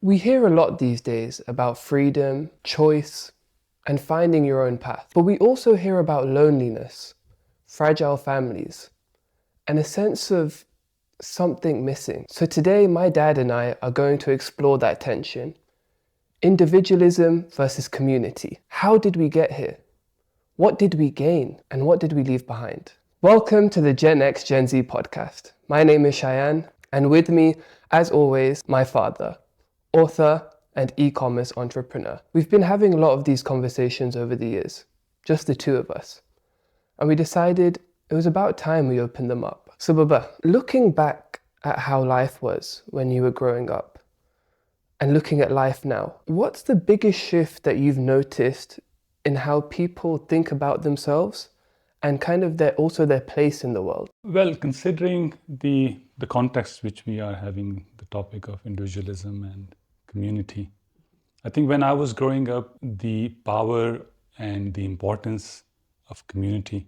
We hear a lot these days about freedom, choice, and finding your own path. But we also hear about loneliness, fragile families, and a sense of something missing. So today, my dad and I are going to explore that tension. Individualism versus community. How did we get here? What did we gain? And what did we leave behind? Welcome to the Gen X Gen Z podcast. My name is Cheyenne, and with me, as always, my father, author and e-commerce entrepreneur. We've been having a lot of these conversations over the years, just the two of us. And we decided it was about time we opened them up. So Baba, looking back at how life was when you were growing up and looking at life now, what's the biggest shift that you've noticed in how people think about themselves and kind of their place in the world? Well, considering the context which we are having, the topic of individualism and community, I think when I was growing up, the power and the importance of community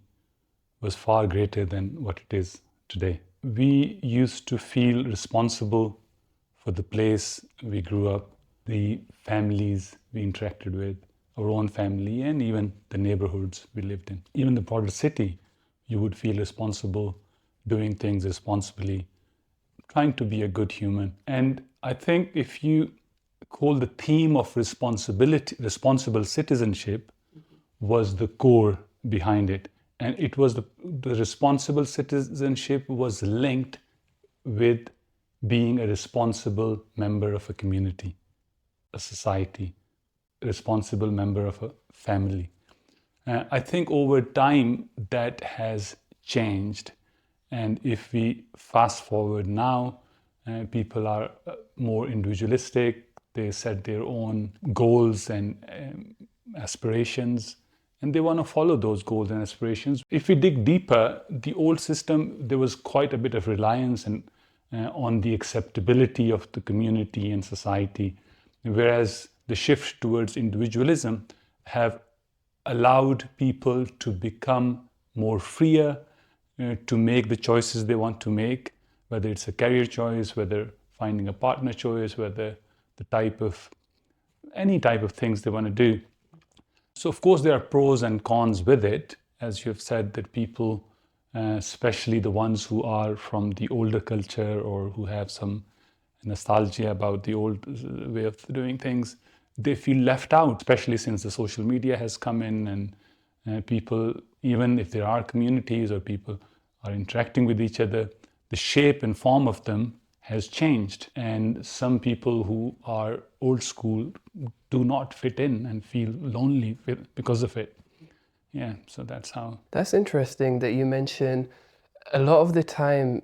was far greater than what it is today. We used to feel responsible for the place we grew up, the families we interacted with, our own family, and even the neighborhoods we lived in. Even the broader city, you would feel responsible, doing things responsibly, trying to be a good human. And I think if you call the theme of responsible citizenship was the core behind it. And it was the responsible citizenship was linked with being a responsible member of a community, a society, a responsible member of a family. I think over time that has changed. And if we fast forward now, people are more individualistic. They set their own goals and aspirations, and they want to follow those goals and aspirations. If we dig deeper, the old system, there was quite a bit of reliance on the acceptability of the community and society, whereas the shift towards individualism have allowed people to become more freer, to make the choices they want to make, whether it's a career choice, whether finding a partner choice, whether any type of things they want to do. So of course there are pros and cons with it, as you have said, that people, especially the ones who are from the older culture or who have some nostalgia about the old way of doing things, they feel left out, especially since the social media has come in and people, even if there are communities or people are interacting with each other, the shape and form of them has changed. And some people who are old school do not fit in and feel lonely because of it. Yeah, so that's how. That's interesting that you mention a lot of the time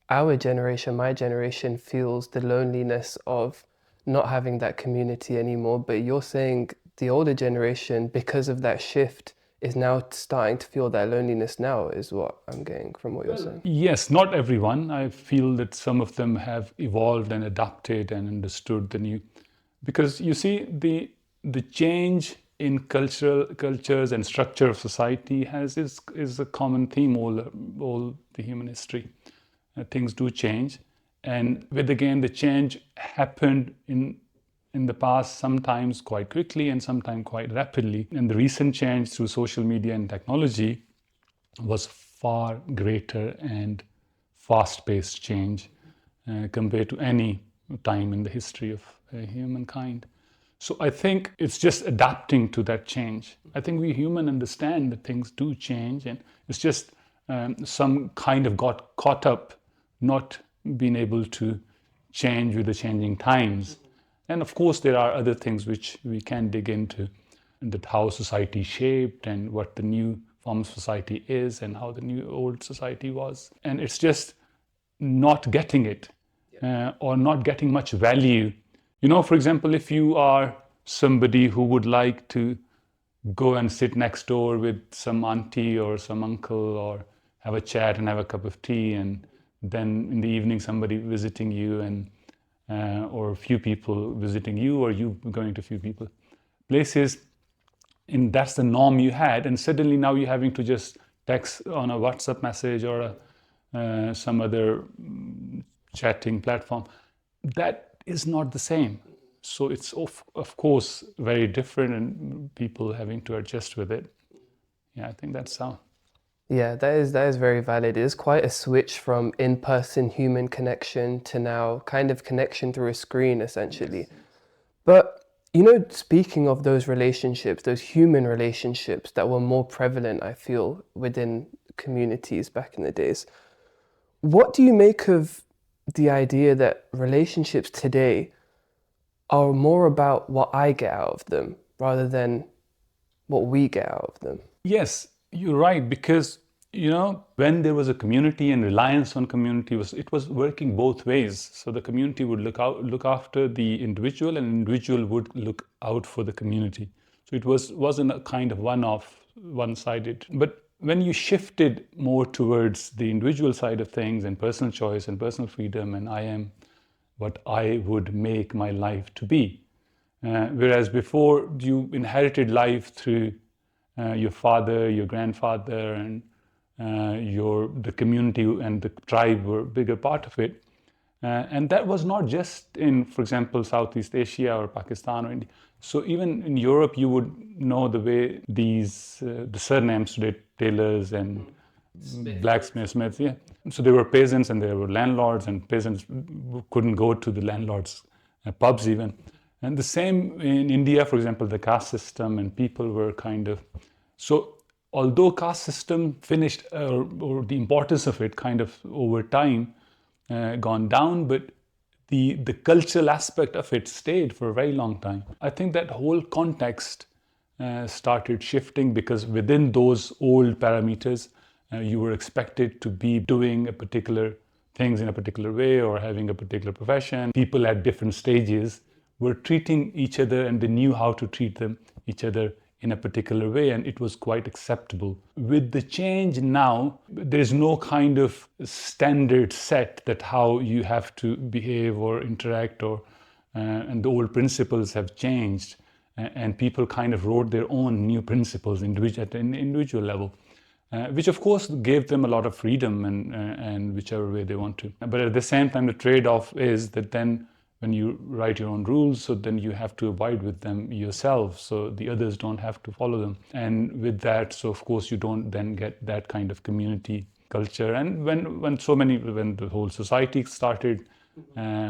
our generation, my generation, feels the loneliness of not having that community anymore. But you're saying the older generation, because of that shift, is now starting to feel that loneliness now, is what I'm getting from what you're saying. Yes, not everyone. I feel that some of them have evolved and adapted and understood the new, because you see the change in cultures and structure of society is a common theme all the human history. Things do change, and with again the change happened in the past, sometimes quite quickly and sometimes quite rapidly. And the recent change through social media and technology was far greater and fast-paced change compared to any time in the history of humankind. So I think it's just adapting to that change. I think we human understand that things do change, and it's just some kind of got caught up, not being able to change with the changing times. And of course, there are other things which we can dig into, and that how society shaped and what the new form of society is and how the new old society was. And it's just not getting it or not getting much value. You know, for example, if you are somebody who would like to go and sit next door with some auntie or some uncle or have a chat and have a cup of tea, and then in the evening somebody visiting you and or a few people visiting you, or you going to a few people places, and that's the norm you had, and suddenly now you're having to just text on a WhatsApp message or some other chatting platform. That is not the same. So it's of course very different, and people having to adjust with it. Yeah, I think that's how. Yeah, that is very valid. It is quite a switch from in-person human connection to now kind of connection through a screen, essentially. But speaking of those relationships, those human relationships that were more prevalent, I feel, within communities back in the days, what do you make of the idea that relationships today are more about what I get out of them rather than what we get out of them? Yes, you're right, because when there was a community and reliance on community, it was working both ways. So the community would look after the individual, and individual would look out for the community. So it wasn't a kind of one-sided. But when you shifted more towards the individual side of things and personal choice and personal freedom, and I am what I would make my life to be. Whereas before you inherited life through your father, your grandfather, and the community and the tribe were a bigger part of it. And that was not just in, for example, Southeast Asia or Pakistan or India. So even in Europe, you would know the way the surnames today, tailors and blacksmiths, yeah. So there were peasants and there were landlords, and peasants couldn't go to the landlords' pubs even. And the same in India, for example, the caste system, and people were kind of, so although caste system finished, or the importance of it kind of over time gone down, but the cultural aspect of it stayed for a very long time. I think that whole context started shifting, because within those old parameters, you were expected to be doing a particular things in a particular way or having a particular profession. People at different stages were treating each other, and they knew how to treat each other in a particular way, and it was quite acceptable. With the change now, there's no kind of standard set that how you have to behave or interact, and the old principles have changed, and people kind of wrote their own new principles at an individual level. Which of course gave them a lot of freedom, and whichever way they want to. But at the same time, the trade-off is that then when you write your own rules, so then you have to abide with them yourself, so the others don't have to follow them. And with that, so of course you don't then get that kind of community culture. And when the whole society started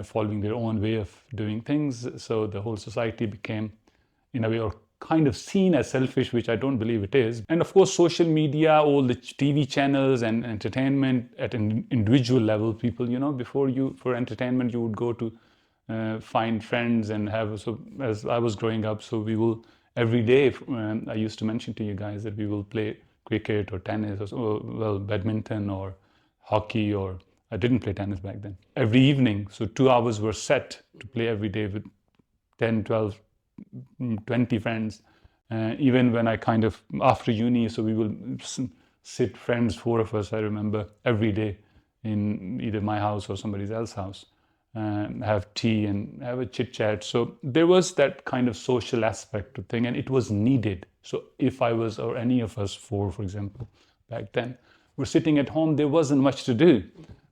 following their own way of doing things, so the whole society became, in a way, or kind of seen as selfish, which I don't believe it is. And of course, social media, all the TV channels and entertainment at an individual level, people, before for entertainment, you would go to find friends and have, so as I was growing up, so we will every day, I used to mention to you guys that we will play cricket or tennis or badminton or hockey, or I didn't play tennis back then. Every evening, so 2 hours were set to play every day with 10, 12, 20 friends. Even when I kind of, after uni, so we will sit friends, 4 of us, I remember, every day in either my house or somebody else's house, have tea and have a chit chat. So there was that kind of social aspect to thing, and it was needed. So if I was, or any of us 4, for example, back then, were sitting at home, there wasn't much to do.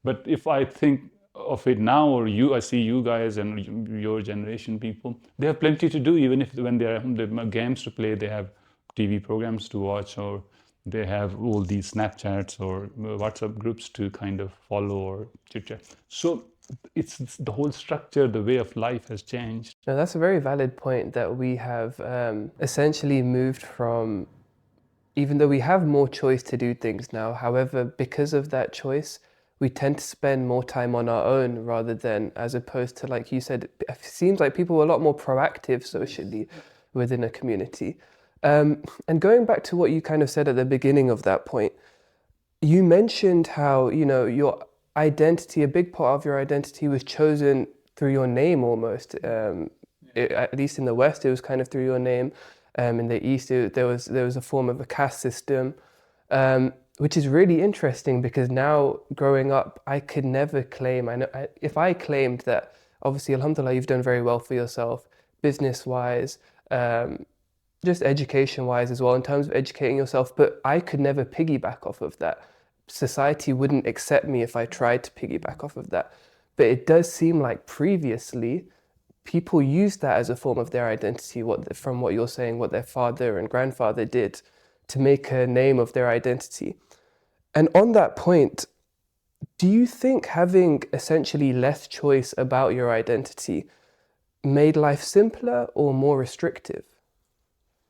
But if I think of it now, or I see you guys and your generation people, they have plenty to do. Even if when they're at home, they have games to play, they have TV programs to watch, or they have all these Snapchats or WhatsApp groups to kind of follow or chit chat. So it's the whole structure, the way of life has changed. Now, that's a very valid point, that we have essentially moved from, even though we have more choice to do things now, however, because of that choice, we tend to spend more time on our own rather than, as opposed to, like you said, it seems like people are a lot more proactive socially within a community. And going back to what you kind of said at the beginning of that point, you mentioned how, your identity, a big part of your identity was chosen through your name almost. At least in the West, it was kind of through your name. In the East, there was a form of a caste system, which is really interesting, because now growing up, I could never claim. If I claimed that, obviously, alhamdulillah, you've done very well for yourself, business-wise, just education-wise as well, in terms of educating yourself, but I could never piggyback off of that. Society wouldn't accept me if I tried to piggyback off of that. But it does seem like previously, people use that as a form of their identity, from what you're saying, what their father and grandfather did to make a name of their identity. And on that point, do you think having essentially less choice about your identity made life simpler or more restrictive?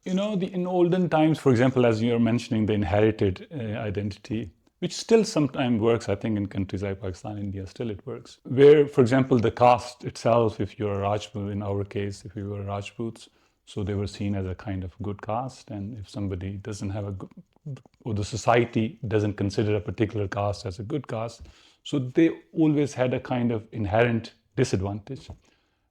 In olden times, for example, as you're mentioning, the inherited identity, which still sometimes works, I think, in countries like Pakistan, India, still it works. Where, for example, the caste itself, if you're a Rajput, in our case, if we were Rajputs, so they were seen as a kind of good caste. And if somebody doesn't have a good, or the society doesn't consider a particular caste as a good caste, so they always had a kind of inherent disadvantage,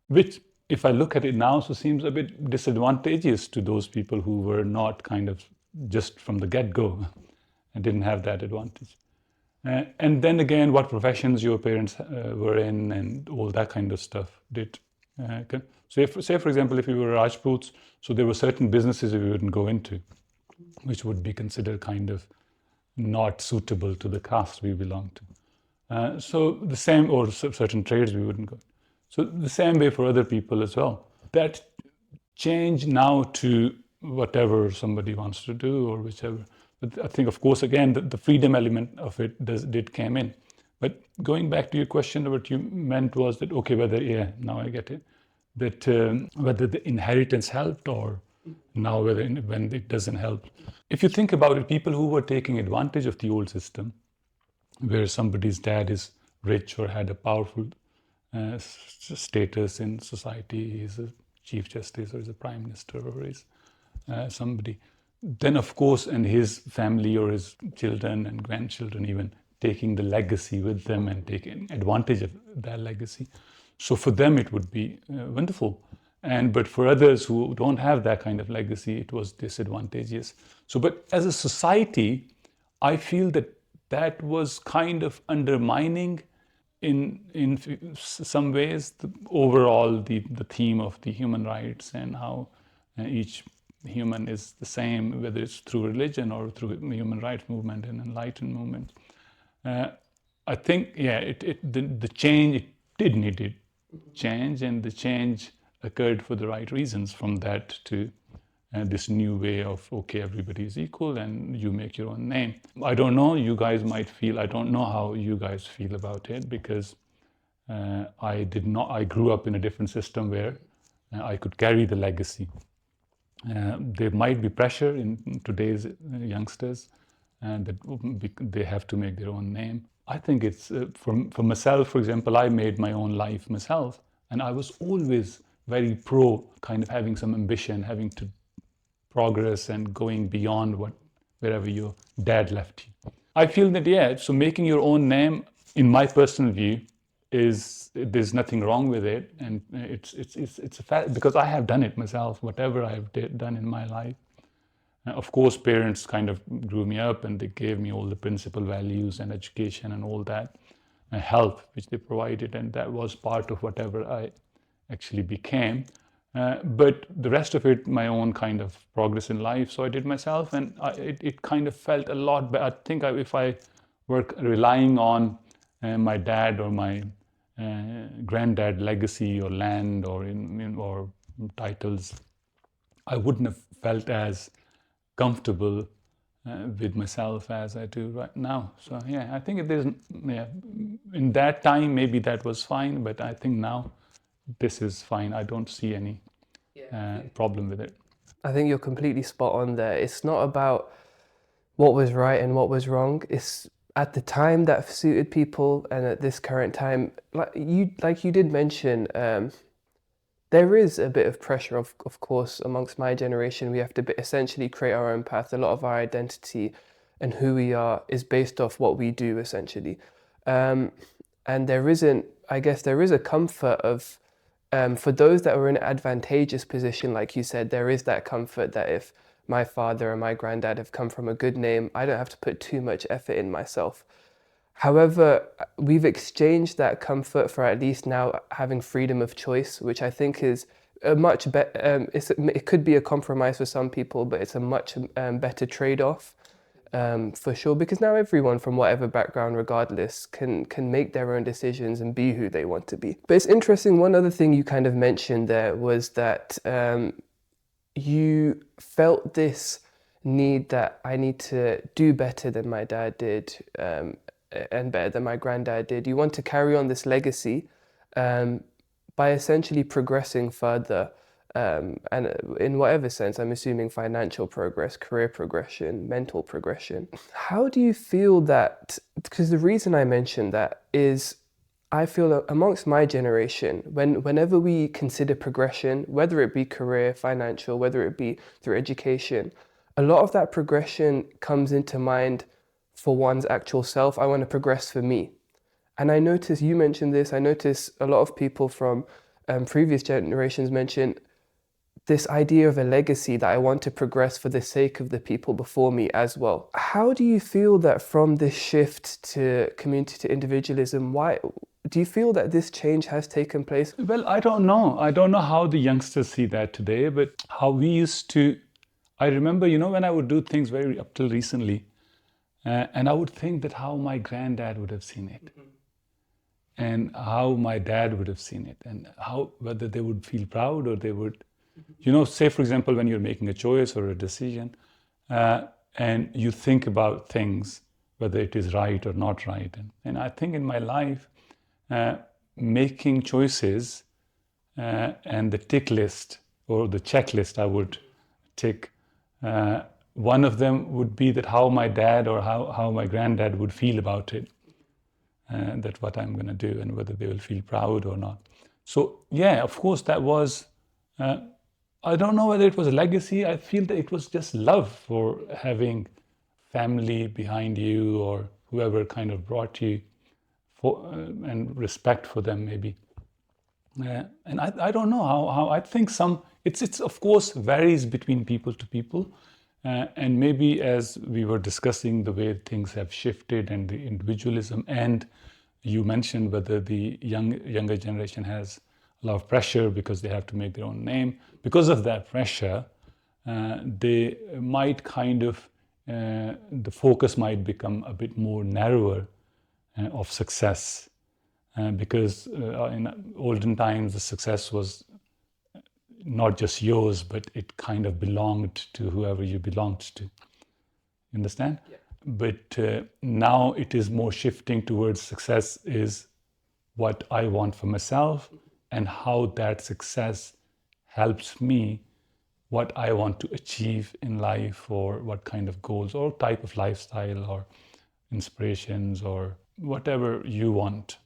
which, if I look at it now, so seems a bit disadvantageous to those people who were not kind of just from the get-go and didn't have that advantage. And then again, what professions your parents were in and all that kind of stuff did. So say, for example, if you were Rajputs, so there were certain businesses we wouldn't go into, which would be considered kind of not suitable to the caste we belong to. So the same, or certain trades we wouldn't go. So the same way for other people as well. That change now to whatever somebody wants to do or whichever. But I think, of course, again, the freedom element of it did came in. But going back to your question, what you meant was that, okay, now I get it, that whether the inheritance helped or now when it doesn't help. If you think about it, people who were taking advantage of the old system, where somebody's dad is rich or had a powerful status in society, he's a chief justice or he's a prime minister or he's somebody, then of course, and his family or his children and grandchildren even taking the legacy with them and taking advantage of that legacy. So for them it would be wonderful. But for others who don't have that kind of legacy, it was disadvantageous. So, but as a society, I feel that was kind of undermining in some ways overall the theme of the human rights and how each human is the same, whether it's through religion or through the human rights movement and enlightened movement. I think, the change, it did need to change, and the change occurred for the right reasons, from that to this new way of, okay, everybody is equal and you make your own name. I don't know, you guys might feel, I don't know how you guys feel about it, because I grew up in a different system where I could carry the legacy. There might be pressure in today's youngsters that they have to make their own name. I think it's, for myself, for example, I made my own life myself, and I was always very pro kind of having some ambition, having to progress and going beyond wherever your dad left you. I feel that, so making your own name, in my personal view, there's nothing wrong with it, and it's a fact, because I have done it myself, whatever I've done in my life. Of course, parents kind of grew me up and they gave me all the principal values and education and all that, help which they provided, and that was part of whatever I actually became. But the rest of it, my own kind of progress in life, so I did myself, and it kind of felt a lot better. I think if I were relying on my dad or my granddad legacy or land or or titles, I wouldn't have felt as comfortable with myself as I do right now. So I think in that time maybe that was fine, but I think now this is fine. I don't see any problem with it. I think you're completely spot on there. It's not about what was right and what was wrong. It's at the time that suited people, and at this current time, like you did mention, there is a bit of pressure, of course, amongst my generation. We have to essentially create our own path. A lot of our identity and who we are is based off what we do, essentially. And there is a comfort of, for those that are in an advantageous position, like you said, there is that comfort that if my father and my granddad have come from a good name, I don't have to put too much effort in myself. However, we've exchanged that comfort for at least now having freedom of choice, which I think is a much better, it could be a compromise for some people, but it's a much better trade-off. for sure, because now everyone from whatever background regardless can make their own decisions and be who they want to be. But it's interesting, one other thing you kind of mentioned there was that you felt this need that I need to do better than my dad did, and better than my granddad did. You want to carry on this legacy by essentially progressing further, and in whatever sense, I'm assuming financial progress, career progression, mental progression. How do you feel that, because the reason I mentioned that is I feel that amongst my generation, whenever we consider progression, whether it be career, financial, whether it be through education, a lot of that progression comes into mind for one's actual self. I want to progress for me. And I notice, you mentioned this, I notice a lot of people from previous generations mention this idea of a legacy, that I want to progress for the sake of the people before me as well. How do you feel that from this shift to community to individualism, why do you feel that this change has taken place? Well, I don't know. I don't know how the youngsters see that today, but how we used to, I remember, when I would do things very up till recently, and I would think that how my granddad would have seen it, and how my dad would have seen it, and how, whether they would feel proud or they would, say, for example, when you're making a choice or a decision, and you think about things, whether it is right or not right. And I think in my life, making choices and the tick list or the checklist I would tick, one of them would be that how my dad or how my granddad would feel about it, that what I'm going to do, and whether they will feel proud or not. So yeah, of course, that was, I don't know whether it was a legacy. I feel that it was just love for having family behind you or whoever kind of brought you, and respect for them maybe. And I don't know how I think it's of course varies between people to people. And maybe as we were discussing the way things have shifted and the individualism, and you mentioned whether the younger generation has a lot of pressure because they have to make their own name. Because of that pressure, they might kind of, the focus might become a bit more narrower of success. Because in olden times, the success was not just yours, but it kind of belonged to whoever you belonged to. You understand? Yeah. But now it is more shifting towards success is what I want for myself, and how that success helps me, what I want to achieve in life, or what kind of goals or type of lifestyle or inspirations or whatever you want.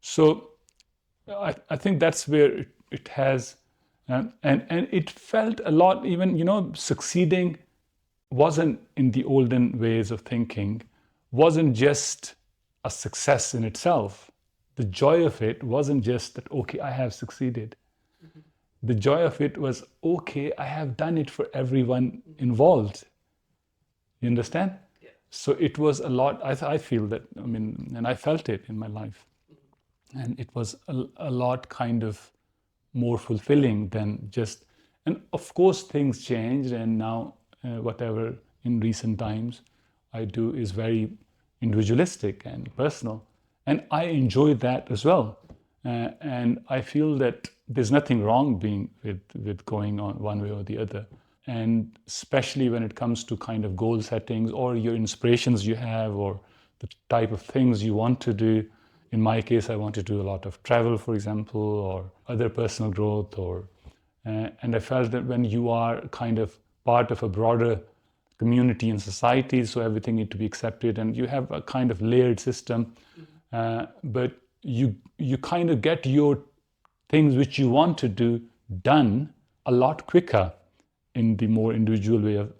So I think that's where it has, and it felt a lot, even, succeeding wasn't, in the olden ways of thinking, wasn't just a success in itself. The joy of it wasn't just that, okay, I have succeeded. Mm-hmm. The joy of it was, okay, I have done it for everyone involved. You understand? Yeah. So it was a lot, I feel that, and I felt it in my life. Mm-hmm. And it was a lot kind of more fulfilling than just, and of course things changed, and now whatever in recent times I do is very individualistic and personal. And I enjoy that as well. And I feel that there's nothing wrong being with going on one way or the other. And especially when it comes to kind of goal settings or your inspirations you have, or the type of things you want to do. In my case, I want to do a lot of travel, for example, or other personal growth, and I felt that when you are kind of part of a broader community and society, so everything needs to be accepted, and you have a kind of layered system, but you kind of get your things which you want to do done a lot quicker in the more individual way of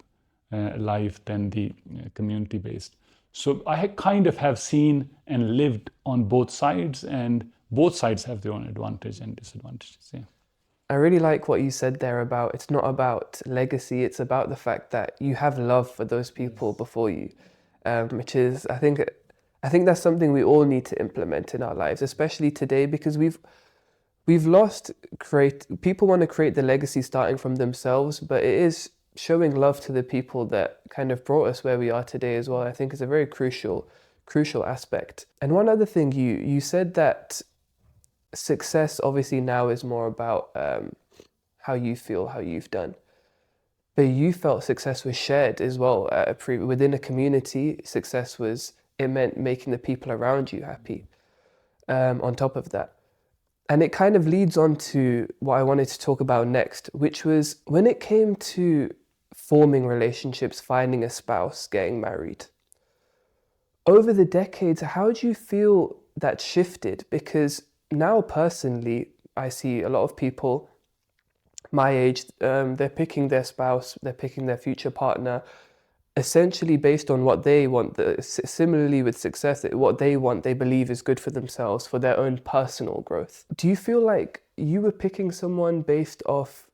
life than the community-based. So I kind of have seen and lived on both sides, and both sides have their own advantage and disadvantages. Yeah. I really like what you said there about it's not about legacy, it's about the fact that you have love for those people before you, which is, I think that's something we all need to implement in our lives, especially today, because we've lost people want to create the legacy starting from themselves, but it is showing love to the people that kind of brought us where we are today as well, I think is a very crucial aspect. And one other thing, you said that success obviously now is more about how you feel, how you've done. But you felt success was shared as well. Within a community, it meant making the people around you happy. On top of that. And it kind of leads on to what I wanted to talk about next, which was when it came to forming relationships, finding a spouse, getting married. Over the decades, how do you feel that shifted? Because now personally, I see a lot of people my age, they're picking their spouse, they're picking their future partner, essentially based on what they want. Similarly with success, what they want, they believe is good for themselves, for their own personal growth. Do you feel like you were picking someone based off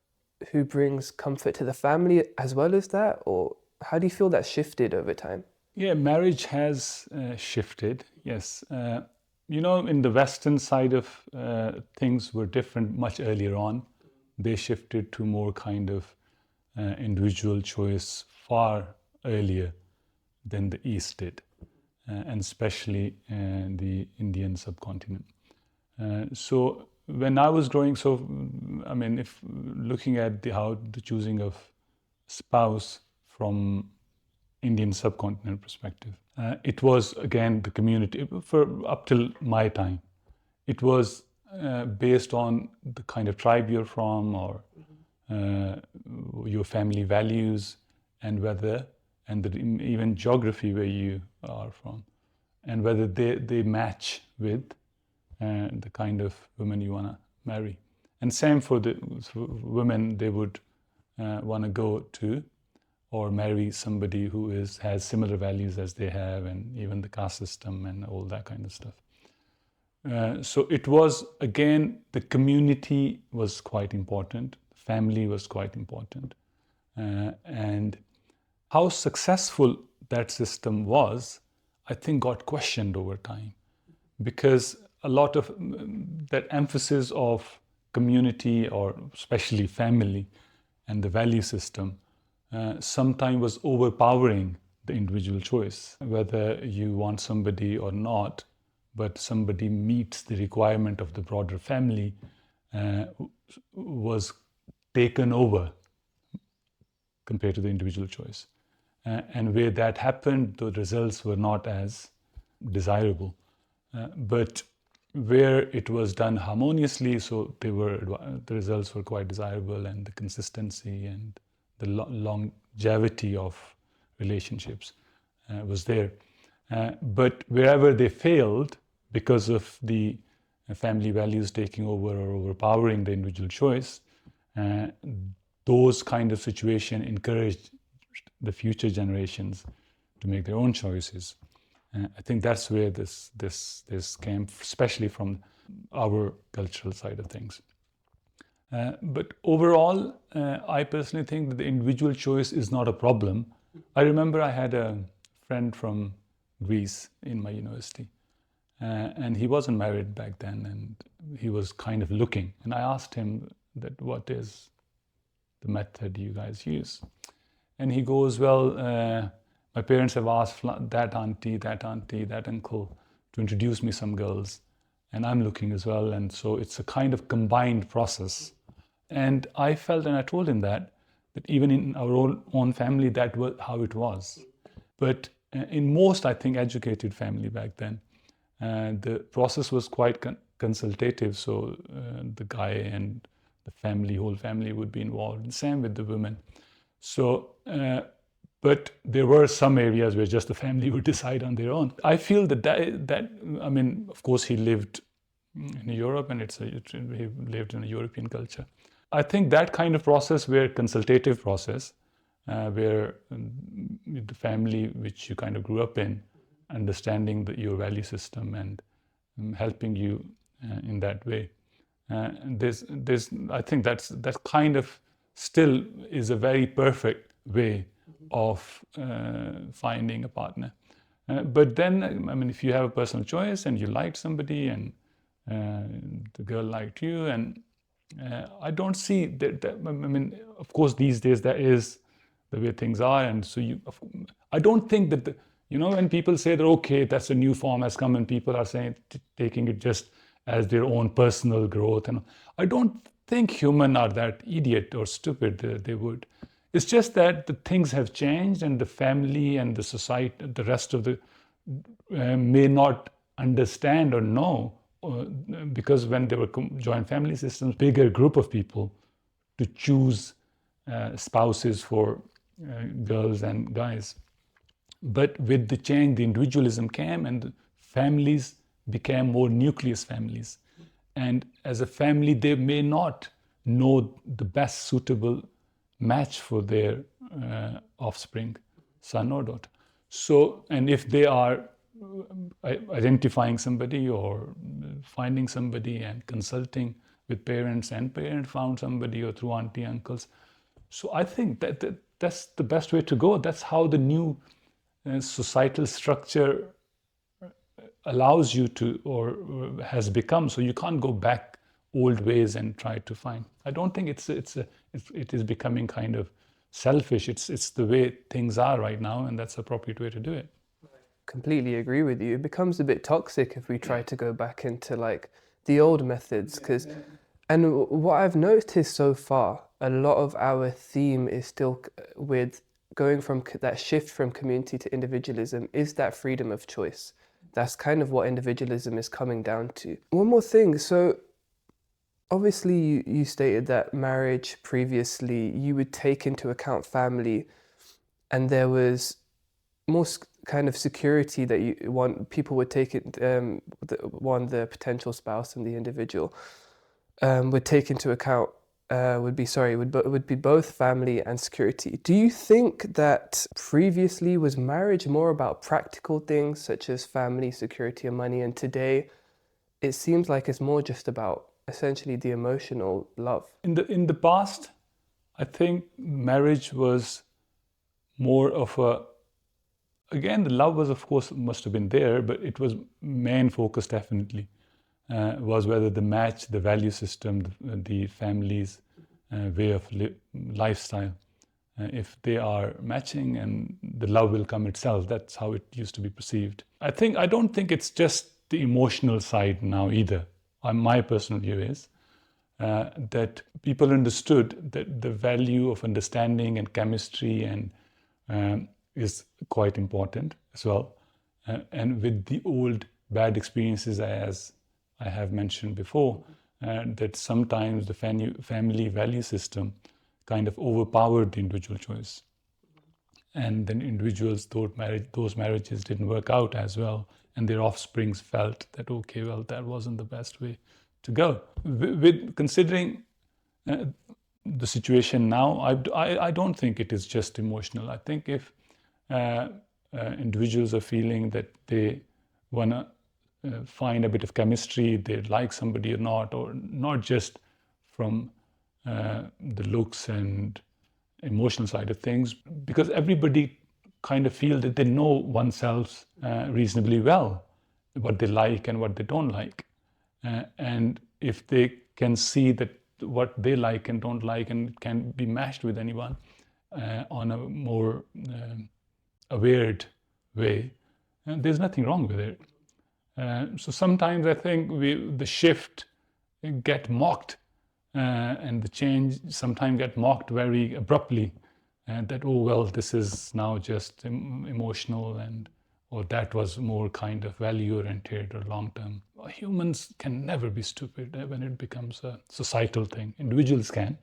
who brings comfort to the family as well as that? Or how do you feel that shifted over time? Yeah, marriage has shifted, yes. In the Western side of things were different much earlier on. They shifted to more kind of individual choice far earlier than the East did, and especially the Indian subcontinent. So when I was growing, if looking at how the choosing of spouse from Indian subcontinent perspective, it was again the community for up till my time. It was based on the kind of tribe you're from or your family values and even geography where you are from, and whether they match with the kind of women you want to marry. And same for the women, they would want to go to or marry somebody who has similar values as they have, and even the caste system and all that kind of stuff. So it was, again, the community was quite important, family was quite important. And how successful that system was, I think got questioned over time, because a lot of that emphasis of community, or especially family and the value system, sometimes was overpowering the individual choice, whether you want somebody or not, but somebody meets the requirement of the broader family, was taken over compared to the individual choice. And where that happened, the results were not as desirable. But where it was done harmoniously, so the results were quite desirable, and the consistency and the longevity of relationships was there. But wherever they failed, because of the family values taking over or overpowering the individual choice, those kind of situation encouraged the future generations to make their own choices. I think that's where this came, especially from our cultural side of things. But overall, I personally think that the individual choice is not a problem. I remember I had a friend from Greece in my university, and he wasn't married back then, and he was kind of looking. And I asked him that, what is the method you guys use? And he goes, well, my parents have asked that auntie, that uncle to introduce me some girls, and I'm looking as well. And so it's a kind of combined process. And I felt, and I told him that even in our own family, that was how it was. But in most, I think, educated family back then, the process was quite consultative. So the guy and the whole family would be involved, and same with the women. So, but there were some areas where just the family would decide on their own. I feel that of course, he lived in Europe, and he lived in a European culture. I think that kind of process, where consultative process, where the family which you kind of grew up in, understanding your value system and helping you in that way. I think that kind of still is a very perfect way of finding a partner. But then, if you have a personal choice and you liked somebody and the girl liked you, and I don't see that. Of course, these days there is the way things are. And so I don't think that, when people say that, okay, that's a new form has come and people are saying, taking it just as their own personal growth. And I don't think humans are that idiot or stupid they would. It's just that the things have changed and the family and the society, the rest of the may not understand or know, because when there were joint family systems, bigger group of people to choose spouses for girls and guys. But with the change, the individualism came and the families became more nucleus families. And as a family, they may not know the best suitable match for their offspring, son or daughter. So, and if they are identifying somebody or finding somebody and consulting with parents, and parent found somebody, or through auntie, uncles. So I think that's the best way to go. That's how the new societal structure allows you to, or has become. So you can't go back old ways and try to find. I don't think it is becoming kind of selfish. It's the way things are right now, and that's the appropriate way to do it. Completely agree with you. It becomes a bit toxic if we try to go back into like the old methods, and what I've noticed so far, a lot of our theme is still with going from that shift from community to individualism is that freedom of choice. That's kind of what individualism is coming down to. One more thing. So obviously you stated that marriage previously, you would take into account family, and there was more kind of security that you want, people would take it, the potential spouse and the individual would take into account, would be both family and security. Do you think that previously was marriage more about practical things such as family, security, and money, and today it seems like it's more just about essentially the emotional love? In the past, I think marriage was more of again, the love was, of course, must have been there, but it was main focus definitely. Was whether the match, the value system, the family's way of lifestyle, if they are matching, and the love will come itself. That's how it used to be perceived. I don't think it's just the emotional side now either. My personal view is that people understood that the value of understanding and chemistry and is quite important as well. And with the old bad experiences, as I have mentioned before, that sometimes the family value system kind of overpowered the individual choice. And then individuals thought those marriages didn't work out as well, and their offsprings felt that, okay, well, that wasn't the best way to go. With considering the situation now, I don't think it is just emotional. I think if individuals are feeling that they want to find a bit of chemistry, they like somebody or not just from the looks and emotional side of things, because everybody kind of feel that they know oneself reasonably well, what they like and what they don't like. And if they can see that what they like and don't like and can be matched with anyone on a more aware way, there's nothing wrong with it. So sometimes I think the shift get mocked, and the change sometimes get mocked very abruptly, and that, oh well, this is now just emotional, or that was more kind of value oriented or long term. Humans can never be stupid when it becomes a societal thing. Individuals can,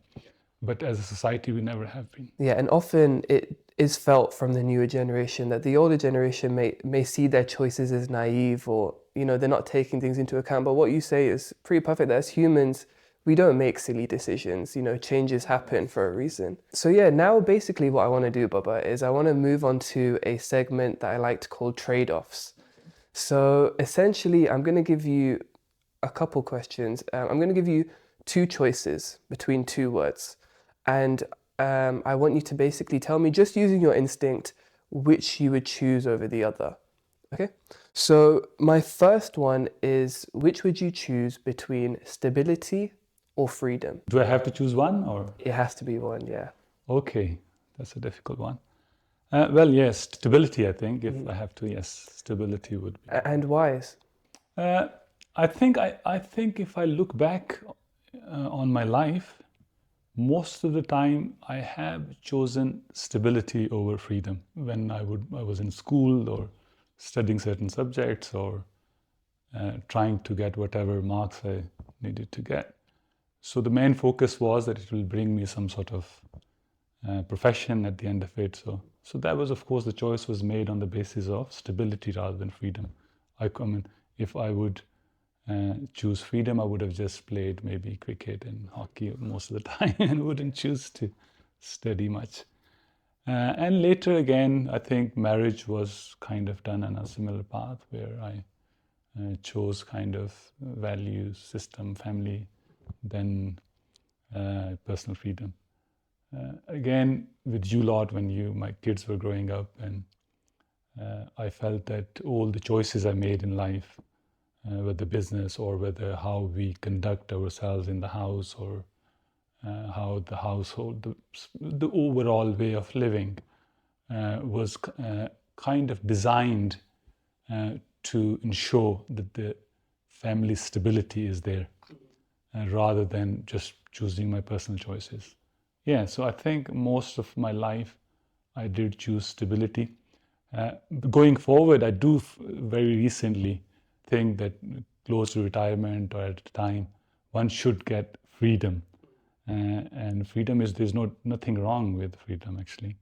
but as a society we never have been. Yeah, and often it is felt from the newer generation that the older generation may see their choices as naive, or they're not taking things into account. But what you say is pretty perfect, that as humans we don't make silly decisions. Changes happen for a reason. So yeah, now basically what I want to do, Baba, is I want to move on to a segment that I like to call trade-offs. So essentially I'm going to give you a couple questions. I'm going to give you two choices between two words, and I want you to basically tell me, just using your instinct, which you would choose over the other. Okay? So my first one is, which would you choose between stability or freedom? Do I have to choose one, or? It has to be one, yeah. Okay, That's a difficult one. Well, yes, stability, I think. If I have to, yes, stability would be. And why? I think if I look back on my life, most of the time I have chosen stability over freedom when I was in school or studying certain subjects or trying to get whatever marks I needed to get. So the main focus was that it will bring me some sort of profession at the end of it. So that was, of course, the choice was made on the basis of stability rather than freedom. I mean, if I would choose freedom, I would have just played maybe cricket and hockey most of the time and wouldn't choose to study much. And later again, I think marriage was kind of done on a similar path where I chose kind of values, system, family, then personal freedom. Again, with you lot, when my kids were growing up, and I felt that all the choices I made in life, whether business or whether how we conduct ourselves in the house or how the household, the overall way of living was kind of designed to ensure that the family stability is there rather than just choosing my personal choices. Yeah, so I think most of my life I did choose stability. Going forward, I do very recently think that close to retirement or at a time, one should get freedom. And freedom there's nothing wrong with freedom actually.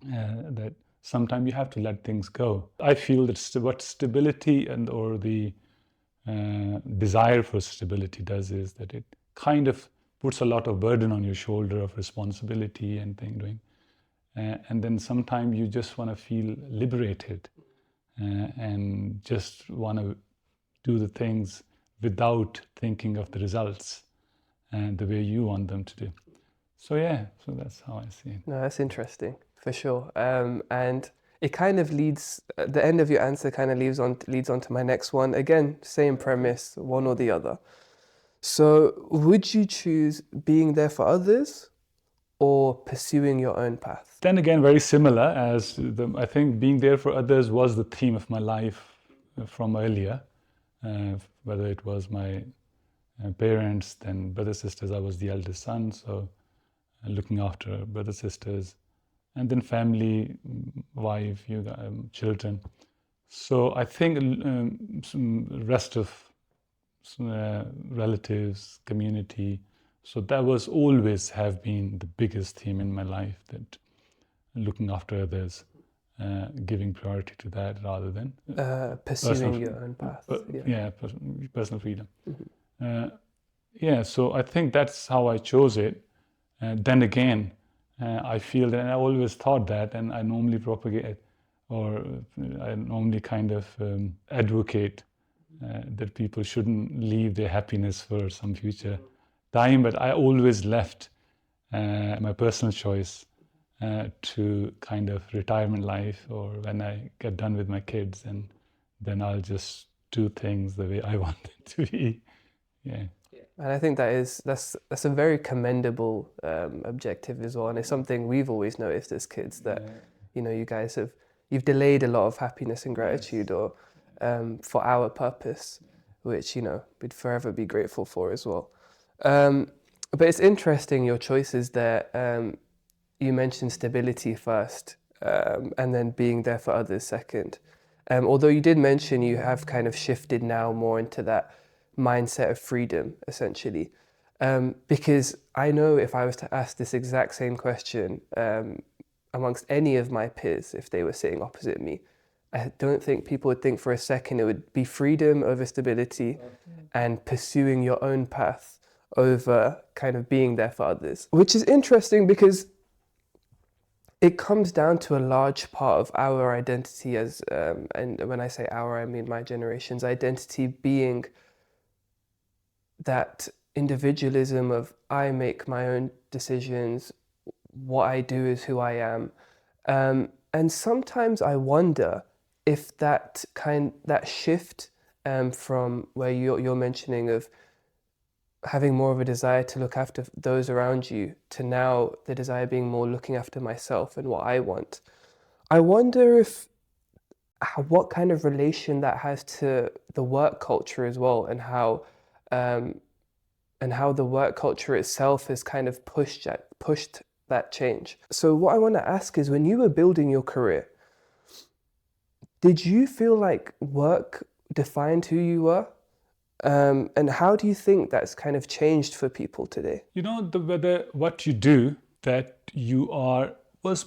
That sometimes you have to let things go. I feel that what stability or the desire for stability does is that it kind of puts a lot of burden on your shoulder of responsibility and doing. And then sometimes you just want to feel liberated and just want to do the things without thinking of the results and the way you want them to do. So so that's how I see it. No, that's interesting, for sure. And it kind of leads, the end of your answer kind of leads on to my next one. Again, same premise, one or the other. So would you choose being there for others or pursuing your own path? Then again, very similar I think being there for others was the theme of my life from earlier, whether it was my parents, then brothers, sisters. I was the eldest son, so looking after brothers, sisters, and then family, wife, children. So I think some rest of relatives, community. So that was always have been the biggest theme in my life, that looking after others, giving priority to that rather than pursuing your own path. Personal freedom. So I think that's how I chose it. Then again, I feel that, and I always thought that, and I normally propagate, or I normally kind of advocate that people shouldn't leave their happiness for some future time, but I always left my personal choice to kind of retirement life, or when I get done with my kids, and then I'll just do things the way I want it to be. Yeah. And I think that's a very commendable objective as well, and it's something we've always noticed as kids, that you guys you've delayed a lot of happiness and gratitude, or for our purpose, which we'd forever be grateful for as well. But it's interesting, your choices there. You mentioned stability first, and then being there for others second. Although you did mention you have kind of shifted now more into that mindset of freedom, essentially. Because I know if I was to ask this exact same question amongst any of my peers, if they were sitting opposite me, I don't think people would think for a second it would be freedom over stability and pursuing your own path over kind of being there for others. Which is interesting because it comes down to a large part of our identity as, and when I say our, I mean my generation's identity, being that individualism of I make my own decisions, what I do is who I am. And sometimes I wonder if that shift from where you're mentioning of having more of a desire to look after those around you to now the desire being more looking after myself and what I want. I wonder if what kind of relation that has to the work culture as well, um, and how the work culture itself has kind of pushed that change. So what I want to ask is, when you were building your career, did you feel like work defined who you were? And how do you think that's kind of changed for people today? You know, whether what you do, that you are, was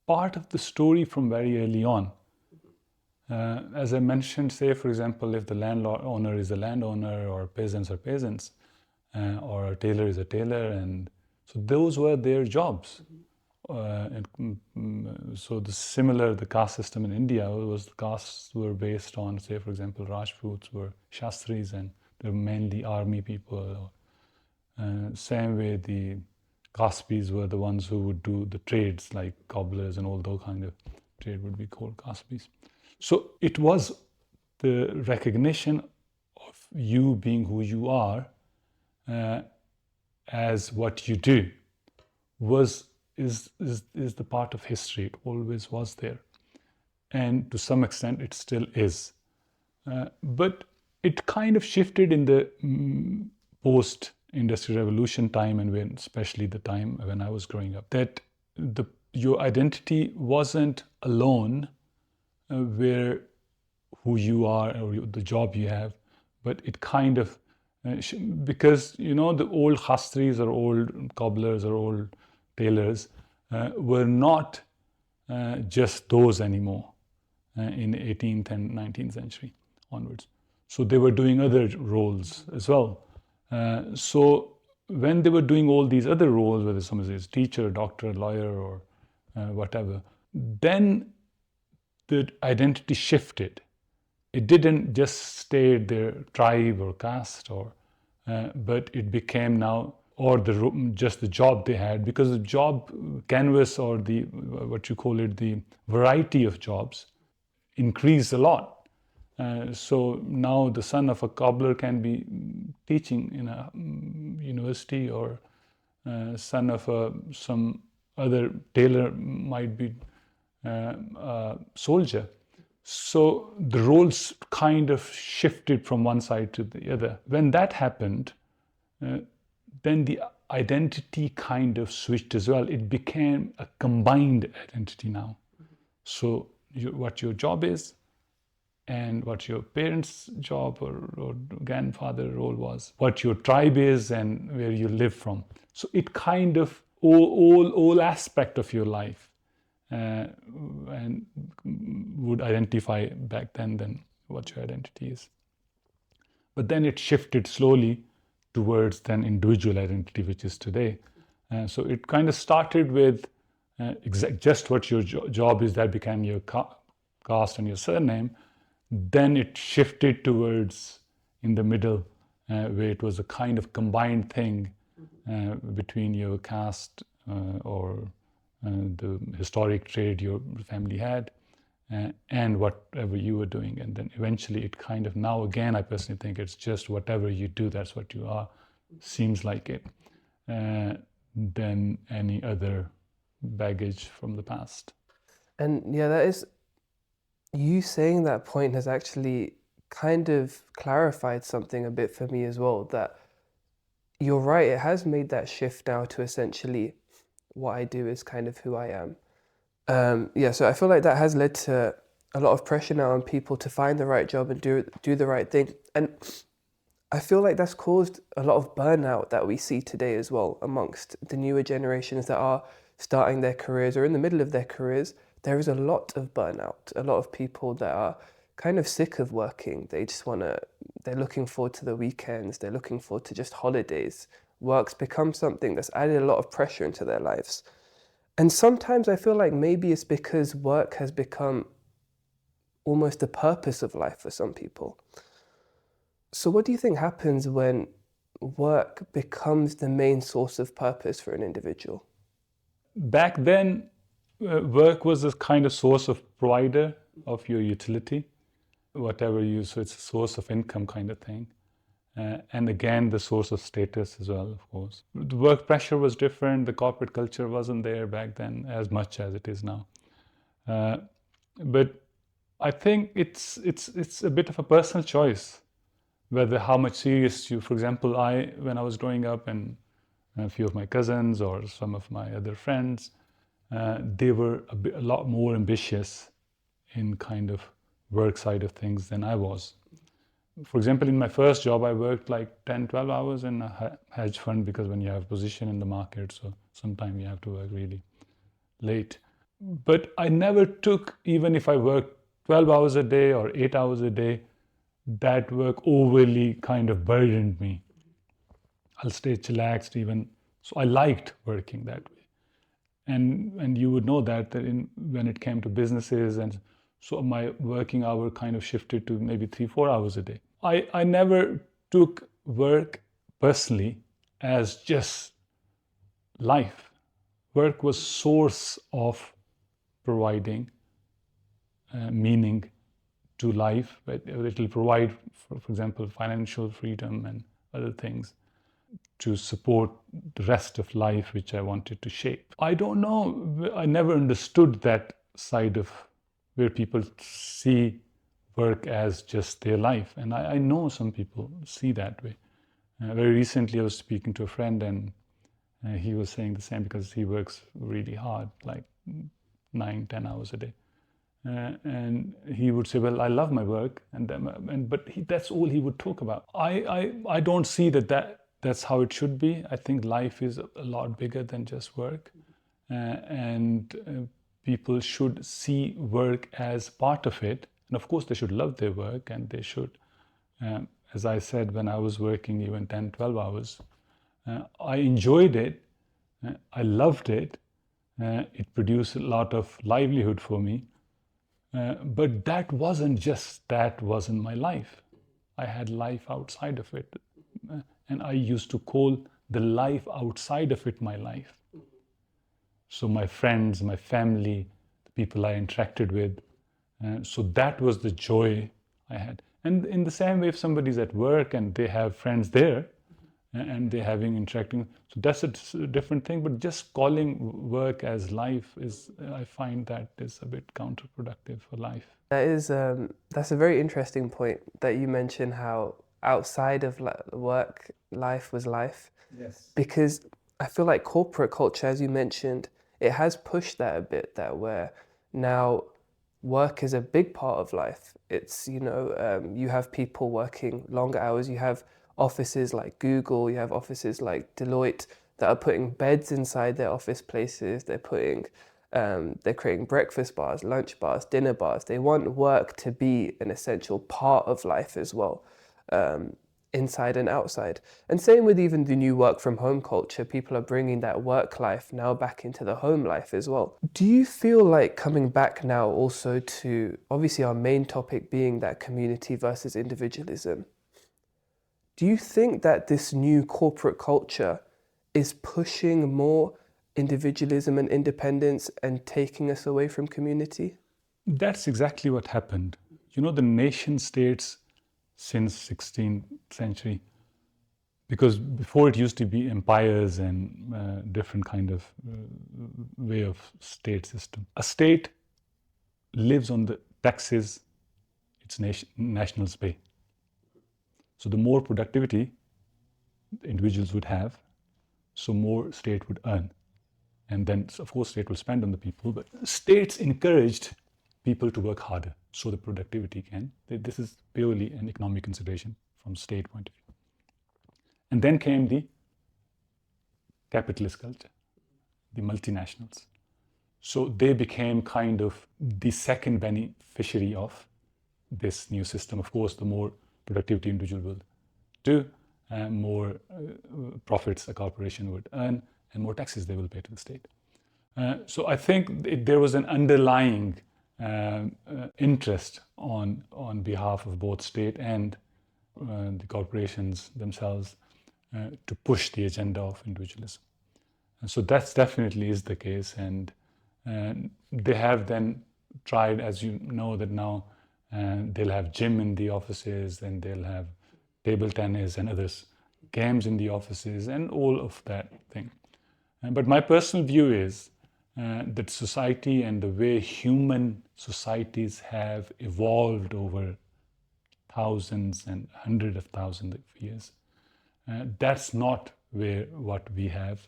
part of the story from very early on. As I mentioned, say, for example, if the landowner is a landowner, or peasants are peasants, or a tailor is a tailor, and so those were their jobs. So the caste system in India was, the castes were based on, say, for example, Rajputs were Shastris, and they're mainly army people. Same way, the Kaspis were the ones who would do the trades, like cobblers and all those kind of trade would be called Kaspis. So it was the recognition of you being who you are, as what you do, is the part of history. It always was there, and to some extent it still is. But it kind of shifted in the post-industrial revolution time, and especially the time when I was growing up, that your identity wasn't alone where who you are or the job you have, but it kind of because the old khastris or old cobblers or old tailors were not just those anymore in the 18th and 19th century onwards. So they were doing other roles as well. So when they were doing all these other roles, whether someone is teacher, doctor, lawyer, or whatever, then the identity shifted. It didn't just stay their tribe or caste, but it became now, or just the job they had, because the job canvas, or the what you call it, the variety of jobs increased a lot. So now the son of a cobbler can be teaching in a university, or son of some other tailor might be a soldier. So the roles kind of shifted from one side to the other. When that happened, then the identity kind of switched as well. It became a combined identity now. So what your job is, and what your parents' job or grandfather role was, what your tribe is, and where you live from. So it kind of all aspect of your life and would identify back then what your identity is. But then it shifted slowly towards then individual identity, which is today. So it kind of started with just what your job is, that became your caste and your surname. Then it shifted towards in the middle, where it was a kind of combined thing between your caste or the historic trade your family had, and whatever you were doing. And then eventually it kind of, now again, I personally think it's just whatever you do, that's what you are, seems like it, than any other baggage from the past. And yeah, that is, you saying that point has actually kind of clarified something a bit for me as well, that you're right, it has made that shift now to essentially what I do is kind of who I am. So I feel like that has led to a lot of pressure now on people to find the right job and do the right thing. And I feel like that's caused a lot of burnout that we see today as well amongst the newer generations that are starting their careers or in the middle of their careers. There is a lot of burnout, a lot of people that are kind of sick of working. They're looking forward to the weekends, they're looking forward to just holidays. Work's become something that's added a lot of pressure into their lives. And sometimes I feel like maybe it's because work has become almost the purpose of life for some people. So what do you think happens when work becomes the main source of purpose for an individual? Back then, work was a kind of source of provider of your utility, whatever so it's a source of income kind of thing. And again, the source of status as well, of course. The work pressure was different. The corporate culture wasn't there back then as much as it is now. But I think it's a bit of a personal choice whether how much serious you. For example, when I was growing up, and a few of my cousins or some of my other friends, they were a lot more ambitious in kind of work side of things than I was. For example, in my first job, I worked like 10, 12 hours in a hedge fund, because when you have position in the market, so sometimes you have to work really late. But I never took, even if I worked 12 hours a day or 8 hours a day, that work overly kind of burdened me. I'll stay chillaxed even. So I liked working that way. And you would know that when it came to businesses, and so my working hour kind of shifted to maybe 3-4 hours a day. I never took work personally as just life. Work was source of providing meaning to life. It will provide, for example, financial freedom and other things to support the rest of life which I wanted to shape. I don't know, I never understood that side of where people see work as just their life. And I know some people see that way. Very recently I was speaking to a friend, and he was saying the same, because he works really hard, like 9-10 hours a day. And he would say, well, I love my work, but that's all he would talk about. I don't see that's how it should be. I think life is a lot bigger than just work, and people should see work as part of it. And of course, they should love their work, and they should, as I said, when I was working even 10, 12 hours, I enjoyed it, I loved it, it produced a lot of livelihood for me. But that wasn't my life. I had life outside of it. And I used to call the life outside of it my life. So my friends, my family, the people I interacted with. So that was the joy I had. And in the same way, if somebody's at work and they have friends there, and they're having interacting, so that's a different thing. But just calling work as life I find that is a bit counterproductive for life. That's a very interesting point that you mentioned, how outside of work, life was life. Yes. Because I feel like corporate culture, as you mentioned, it has pushed that a bit, that where now work is a big part of life. It's, you have people working longer hours, you have offices like Google, you have offices like Deloitte that are putting beds inside their office places. They're creating breakfast bars, lunch bars, dinner bars. They want work to be an essential part of life as well, inside and outside. And same with even the new work from home culture. People are bringing that work life now back into the home life as well. Do you feel like, coming back now also to obviously our main topic being that community versus individualism, do you think that this new corporate culture is pushing more individualism and independence and taking us away from community? That's exactly what happened. The nation states since 16th century, because before it used to be empires and different kind of way of state system. A state lives on the taxes its nationals pay. So the more productivity individuals would have, so more state would earn. And then, of course, state will spend on the people, but states encouraged people to work harder so the productivity can. This is purely an economic consideration from state point of view. And then came the capitalist culture, the multinationals. So they became kind of the second beneficiary of this new system. Of course, the more productivity individual will do, more profits a corporation would earn, and more taxes they will pay to the state. So I think there was an underlying interest on behalf of both state and the corporations themselves to push the agenda of individualism. And so that's definitely is the case, and they have then tried, as you know, that now they'll have gym in the offices, and they'll have table tennis and others, games in the offices, and all of that thing. But my personal view is that society and the way human societies have evolved over thousands and hundreds of thousands of years, that's not where what we have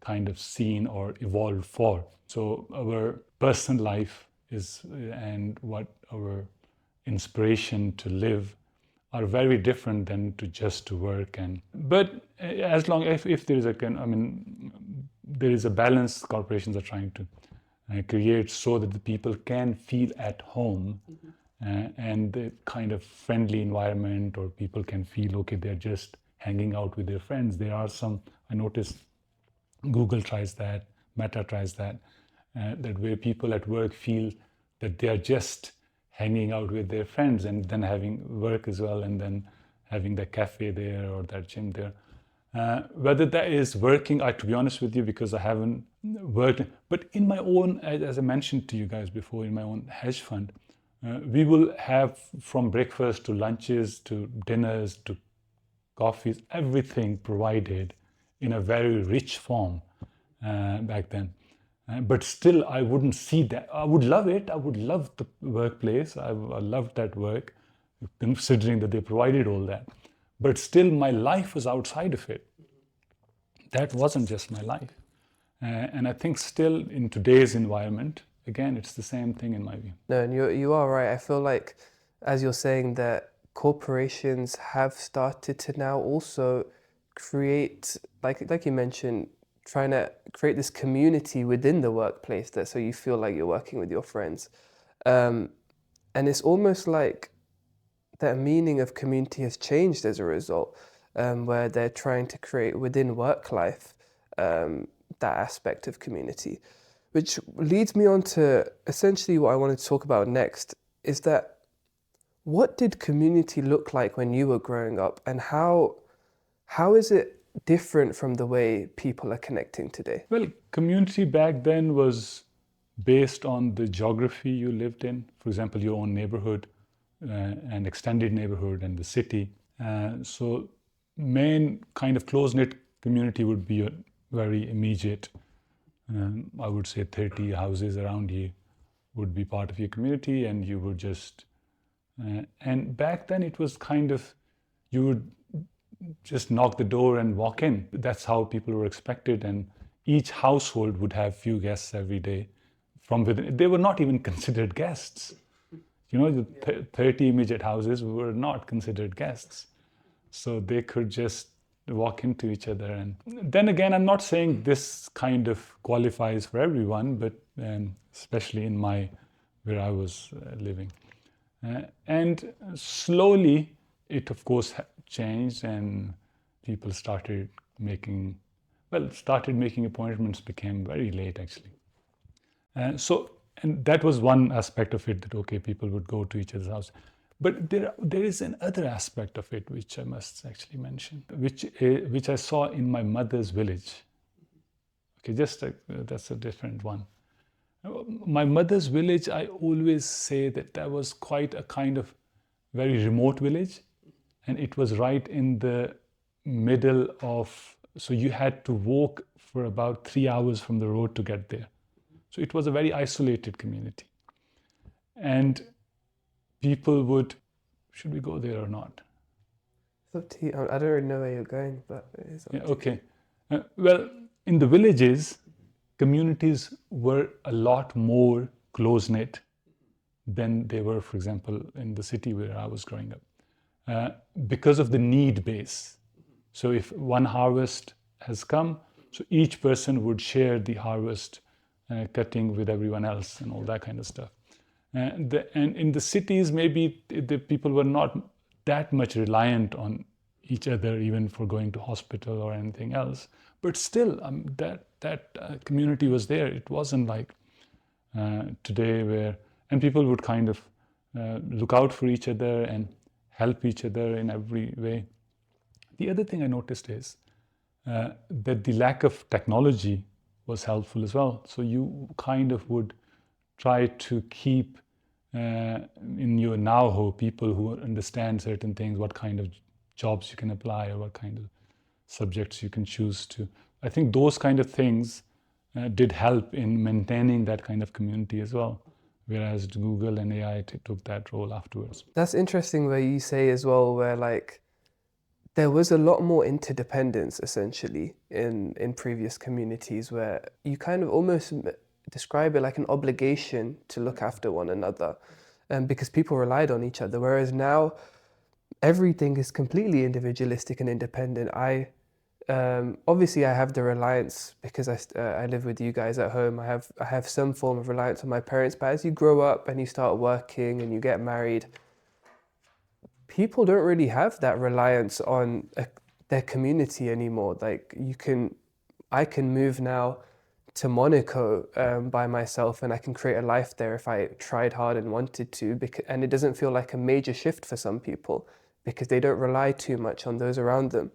kind of seen or evolved for. So our personal life is and what our inspiration to live are very different than to just to work. And but as long if there is there is a balance corporations are trying to create so that the people can feel at home and the kind of friendly environment, or people can feel okay, they're just hanging out with their friends. There are some, I noticed Google tries that, Meta tries that, that where people at work feel that they are just hanging out with their friends and then having work as well, and then having the cafe there or that gym there. Whether that is working, to be honest with you, because I haven't worked, but in my own, as I mentioned to you guys before, in my own hedge fund, we will have from breakfast to lunches to dinners to coffees, everything provided in a very rich form back then. But still, I wouldn't see that. I would love it. I would love the workplace. I loved that work, considering that they provided all that. But still, my life was outside of it. That wasn't just my life. And I think still in today's environment, again, it's the same thing in my view. No, and you are right. I feel like, as you're saying, that corporations have started to now also create, like you mentioned, trying to create this community within the workplace, that so you feel like you're working with your friends. And it's almost like that meaning of community has changed as a result, where they're trying to create within work life that aspect of community. Which leads me on to essentially what I wanted to talk about next, is that what did community look like when you were growing up, and how is it different from the way people are connecting today? Well, community back then was based on the geography you lived in. For example, your own neighborhood, and extended neighborhood, and the city. So main kind of close-knit community would be a very immediate, I would say 30 houses around you would be part of your community, and you would just, and back then it was kind of, you would just knock the door and walk in. That's how people were expected, and each household would have few guests every day from within. They were not even considered guests. You know, the 30 immediate houses were not considered guests. So they could just walk into each other. And then again, I'm not saying this kind of qualifies for everyone, but especially in where I was living. And slowly, it of course changed, and people started making appointments, became very late actually. And that was one aspect of it, that okay, people would go to each other's house. But there is another aspect of it which I must actually mention, which I saw in my mother's village. Okay, that's a different one. My mother's village, I always say that was quite a kind of very remote village, and it was right in the middle of, so you had to walk for about 3 hours from the road to get there. So it was a very isolated community. And people would, should we go there or not? It's up to you. I don't really know where you're going, but it is up to you. Okay. Well, in the villages, communities were a lot more close-knit than they were, for example, in the city where I was growing up, because of the need base. So if one harvest has come, so each person would share the harvest cutting with everyone else and all that kind of stuff. And in the cities, maybe the people were not that much reliant on each other, even for going to hospital or anything else. But still, that community was there. It wasn't like today and people would kind of look out for each other and help each other in every way. The other thing I noticed is that the lack of technology was helpful as well. So you kind of would try to keep in your now people who understand certain things, what kind of jobs you can apply or what kind of subjects you can choose to. I think those kind of things did help in maintaining that kind of community as well, whereas Google and AI took that role afterwards. That's interesting where you say as well, where like there was a lot more interdependence essentially in previous communities where you kind of almost describe it like an obligation to look after one another, because people relied on each other. Whereas now everything is completely individualistic and independent. Obviously I have the reliance because I live with you guys at home. I have some form of reliance on my parents, but as you grow up and you start working and you get married, people don't really have that reliance on their community anymore. Like I can move now to Monaco by myself, and I can create a life there if I tried hard and wanted to. And it doesn't feel like a major shift for some people because they don't rely too much on those around them.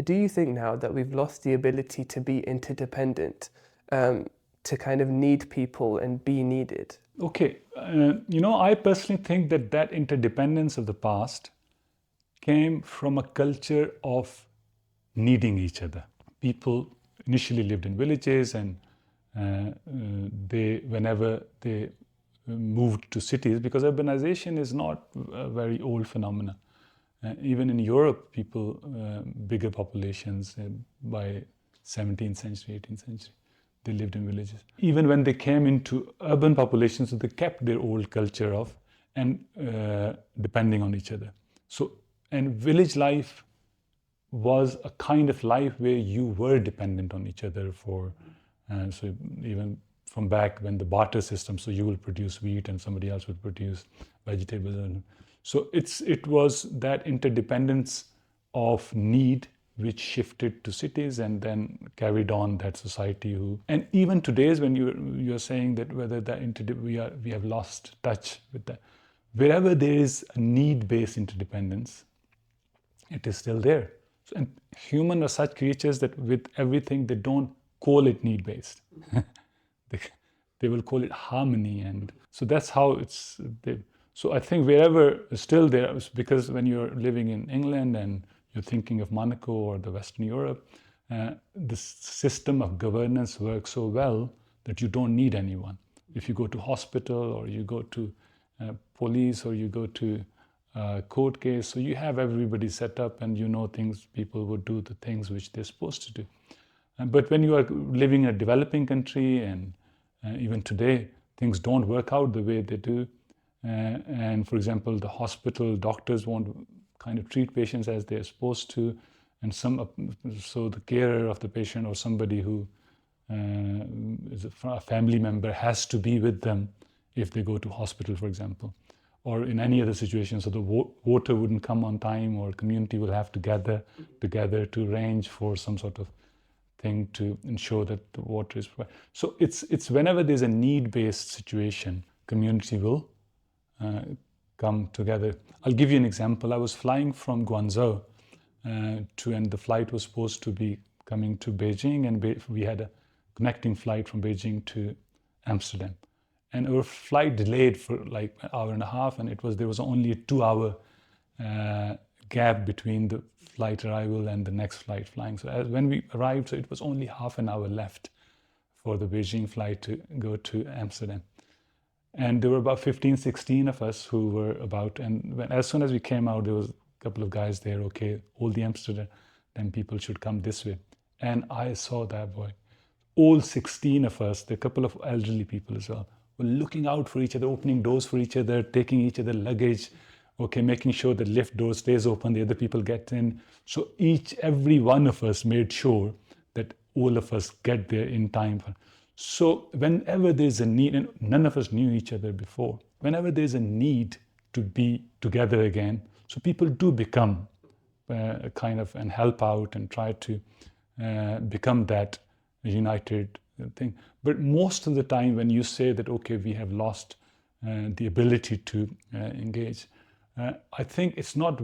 Do you think now that we've lost the ability to be interdependent, to kind of need people and be needed? Okay, I personally think that interdependence of the past came from a culture of needing each other. People initially lived in villages, and whenever they moved to cities, because urbanization is not a very old phenomenon. Even in Europe, people, bigger populations by 17th century, 18th century, they lived in villages. Even when they came into urban populations, they kept their old culture of and depending on each other. So, and village life was a kind of life where you were dependent on each other for, so even from back when the barter system, so you will produce wheat and somebody else will produce vegetables. So it was that interdependence of need which shifted to cities and then carried on that society. And even today's, when you're saying that whether we have lost touch with that, wherever there is a need-based interdependence, it is still there. And humans are such creatures that with everything, they don't call it need-based. They will call it harmony. And so that's how it's... So I think wherever still there, because when you're living in England and you're thinking of Monaco or the Western Europe, the system of governance works so well that you don't need anyone. If you go to hospital or you go to police or you go to court case, so you have everybody set up and things, people would do the things which they're supposed to do. But when you are living in a developing country and even today, things don't work out the way they do. And for example, the hospital doctors won't kind of treat patients as they're supposed to, and so the carer of the patient or somebody who is a family member has to be with them if they go to hospital, for example, or in any other situation. So the water wouldn't come on time, or community will have to gather together to arrange for some sort of thing to ensure that the water is provided. So it's whenever there's a need-based situation, community will come together. I'll give you an example. I was flying from Guangzhou and the flight was supposed to be coming to Beijing, and we had a connecting flight from Beijing to Amsterdam. And our flight delayed for like an hour and a half, and there was only a 2-hour gap between the flight arrival and the next flight flying. So when we arrived, so it was only half an hour left for the Beijing flight to go to Amsterdam. And there were about 15, 16 of us who were about, and as soon as we came out, there was a couple of guys there, okay, all the Amsterdam people should come this way. And I saw that boy. All 16 of us, a couple of elderly people as well, were looking out for each other, opening doors for each other, taking each other luggage, okay, making sure the lift door stays open, the other people get in. So every one of us made sure that all of us get there in time. So whenever there's a need, and none of us knew each other before, whenever there's a need to be together again, so people do become kind of and help out and try to become that united thing. But most of the time when you say that, okay, we have lost the ability to engage, I think it's not,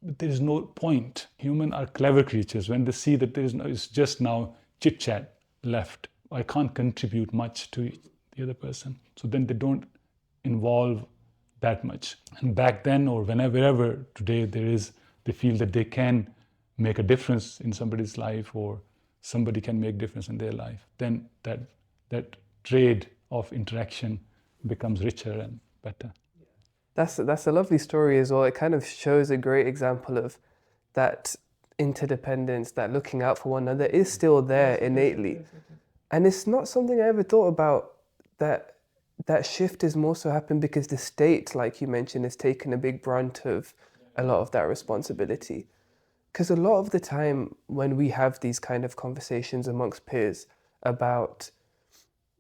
there is no point. Humans are clever creatures. When they see that it's just now chit chat left, I can't contribute much to the other person. So then they don't involve that much. And back then, or wherever today they feel that they can make a difference in somebody's life, or somebody can make difference in their life, then that trade of interaction becomes richer and better. That's a lovely story as well. It kind of shows a great example of that interdependence, that looking out for one another is still there innately. And it's not something I ever thought about, that shift has more so happened because the state, like you mentioned, has taken a big brunt of a lot of that responsibility. Because a lot of the time when we have these kind of conversations amongst peers about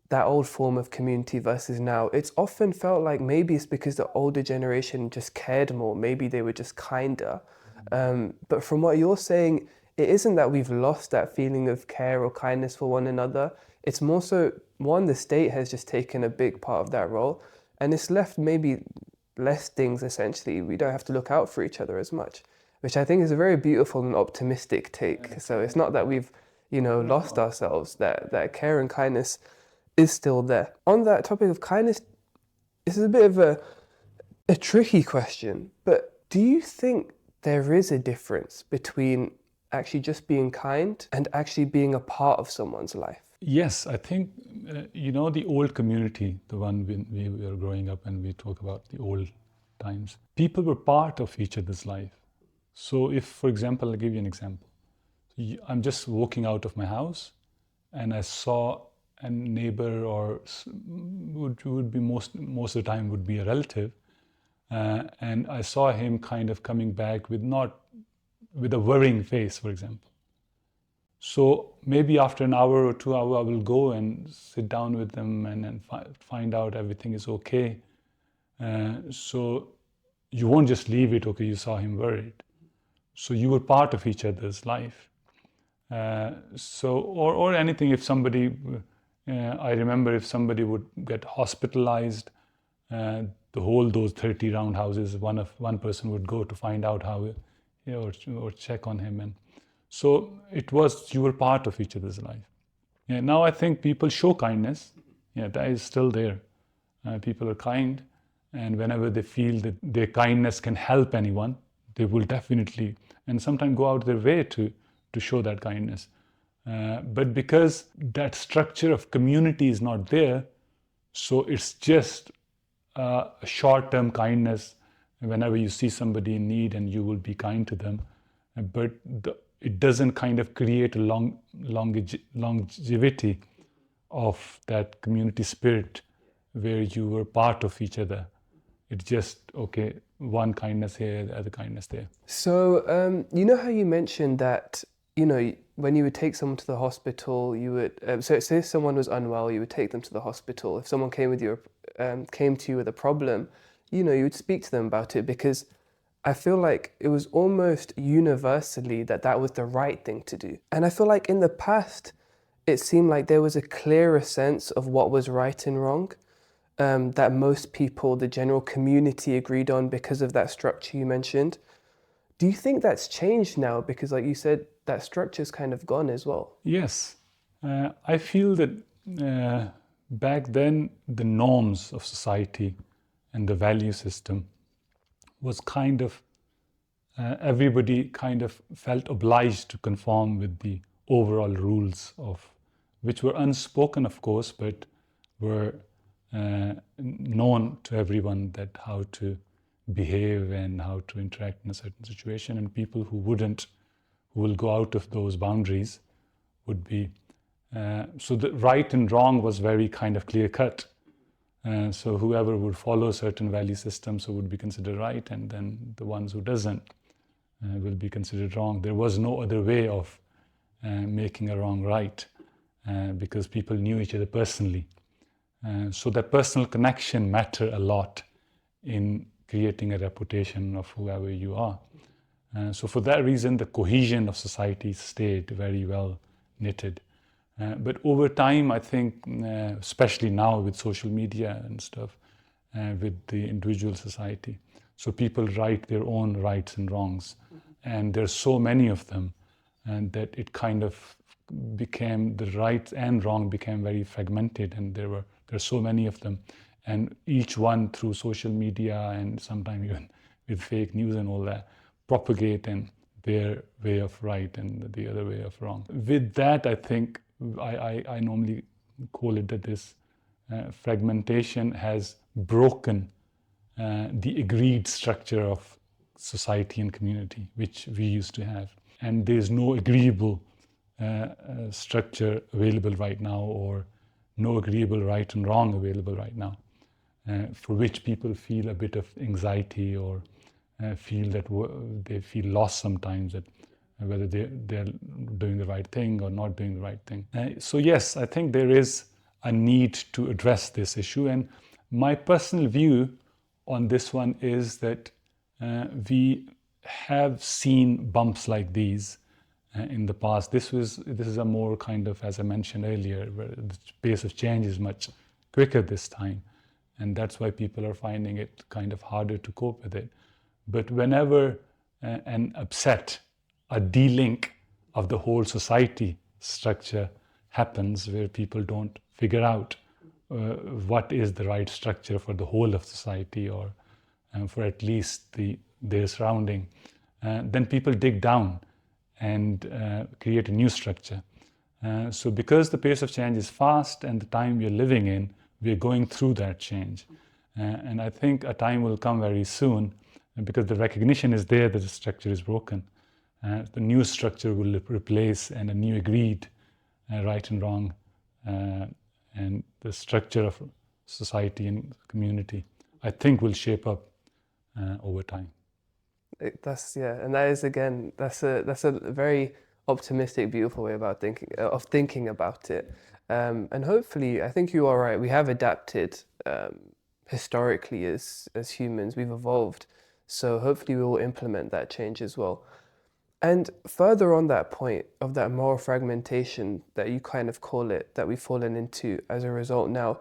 that old form of community versus now, it's often felt like maybe it's because the older generation just cared more, maybe they were just kinder. But from what you're saying, it isn't that we've lost that feeling of care or kindness for one another. It's more so, one, the state has just taken a big part of that role, and it's left maybe less things essentially. We don't have to look out for each other as much, which I think is a very beautiful and optimistic take. So it's not that we've, lost ourselves, that care and kindness is still there. On that topic of kindness, this is a bit of a tricky question, but do you think there is a difference between actually just being kind and actually being a part of someone's life? Yes, I think, the old community, the one when we were growing up and we talk about the old times, people were part of each other's life. So if, for example, I'll give you an example. I'm just walking out of my house and I saw a neighbor, or would be most of the time would be a relative, and I saw him kind of coming back with a worrying face, for example. So maybe after an hour or 2 hours, I will go and sit down with them and find out everything is okay. So you won't just leave it, okay, you saw him worried. So you were part of each other's life. Or anything, if somebody, I remember if somebody would get hospitalized, those 30 roundhouses, one person would go to find out how, or check on him. And so you were part of each other's life. Yeah, now I think people show kindness. Yeah, that is still there. People are kind, and whenever they feel that their kindness can help anyone, they will definitely, and sometimes go out their way to show that kindness. But because that structure of community is not there, so it's just a short-term kindness whenever you see somebody in need, and you will be kind to them. But it doesn't kind of create a longevity of that community spirit where you were part of each other. It's just, okay, one kindness here, the other kindness there. So, you know how you mentioned that, when you would take someone to the hospital, you would, so say someone was unwell, you would take them to the hospital. If someone came to you with a problem, you would speak to them about it, because I feel like it was almost universally that was the right thing to do. And I feel like in the past, it seemed like there was a clearer sense of what was right and wrong, that most people, the general community, agreed on because of that structure you mentioned. Do you think that's changed now? Because like you said, that structure's kind of gone as well. Yes. I feel that back then, the norms of society and the value system was kind of, everybody kind of felt obliged to conform with the overall rules of, which were unspoken, of course, but were known to everyone, that how to behave and how to interact in a certain situation. And people who will go out of those boundaries would be, so the right and wrong was very kind of clear cut. So whoever would follow certain value systems would be considered right, and then the ones who doesn't will be considered wrong. There was no other way of making a wrong right, because people knew each other personally. So that personal connection mattered a lot in creating a reputation of whoever you are. So for that reason, the cohesion of society stayed very well knitted. But over time, I think, especially now with social media and stuff, with the individual society, so people write their own rights and wrongs. And there's so many of them, and that it kind of became, the right and wrong became very fragmented, and there's so many of them. and each one through social media and sometimes even with fake news and all that, propagate and their way of right and the other way of wrong. With that, I think I normally call it that this fragmentation has broken the agreed structure of society and community, which we used to have. And there's no agreeable structure available right now, or no agreeable right and wrong available right now, for which people feel a bit of anxiety, or feel that they feel lost sometimes, that whether they're doing the right thing or not doing the right thing. So yes, I think there is a need to address this issue. And my personal view on this one is that we have seen bumps like these in the past. This is a more kind of, as I mentioned earlier, where the pace of change is much quicker this time, and that's why people are finding it kind of harder to cope with it. But whenever an upset, a de-link of the whole society structure happens, where people don't figure out what is the right structure for the whole of society, or for at least their surrounding, then people dig down and create a new structure. So because the pace of change is fast and the time we're living in, we're going through that change. And I think a time will come very soon, because the recognition is there that the structure is broken. The new structure will replace, and a new agreed right and wrong, and the structure of society and community, I think, will shape up over time. And that is, again, that's a very optimistic, beautiful way of thinking about it. And hopefully, I think you are right. We have adapted historically as humans. We've evolved. So hopefully we will implement that change as well. And further on that point of that moral fragmentation that you kind of call it, that we've fallen into as a result now,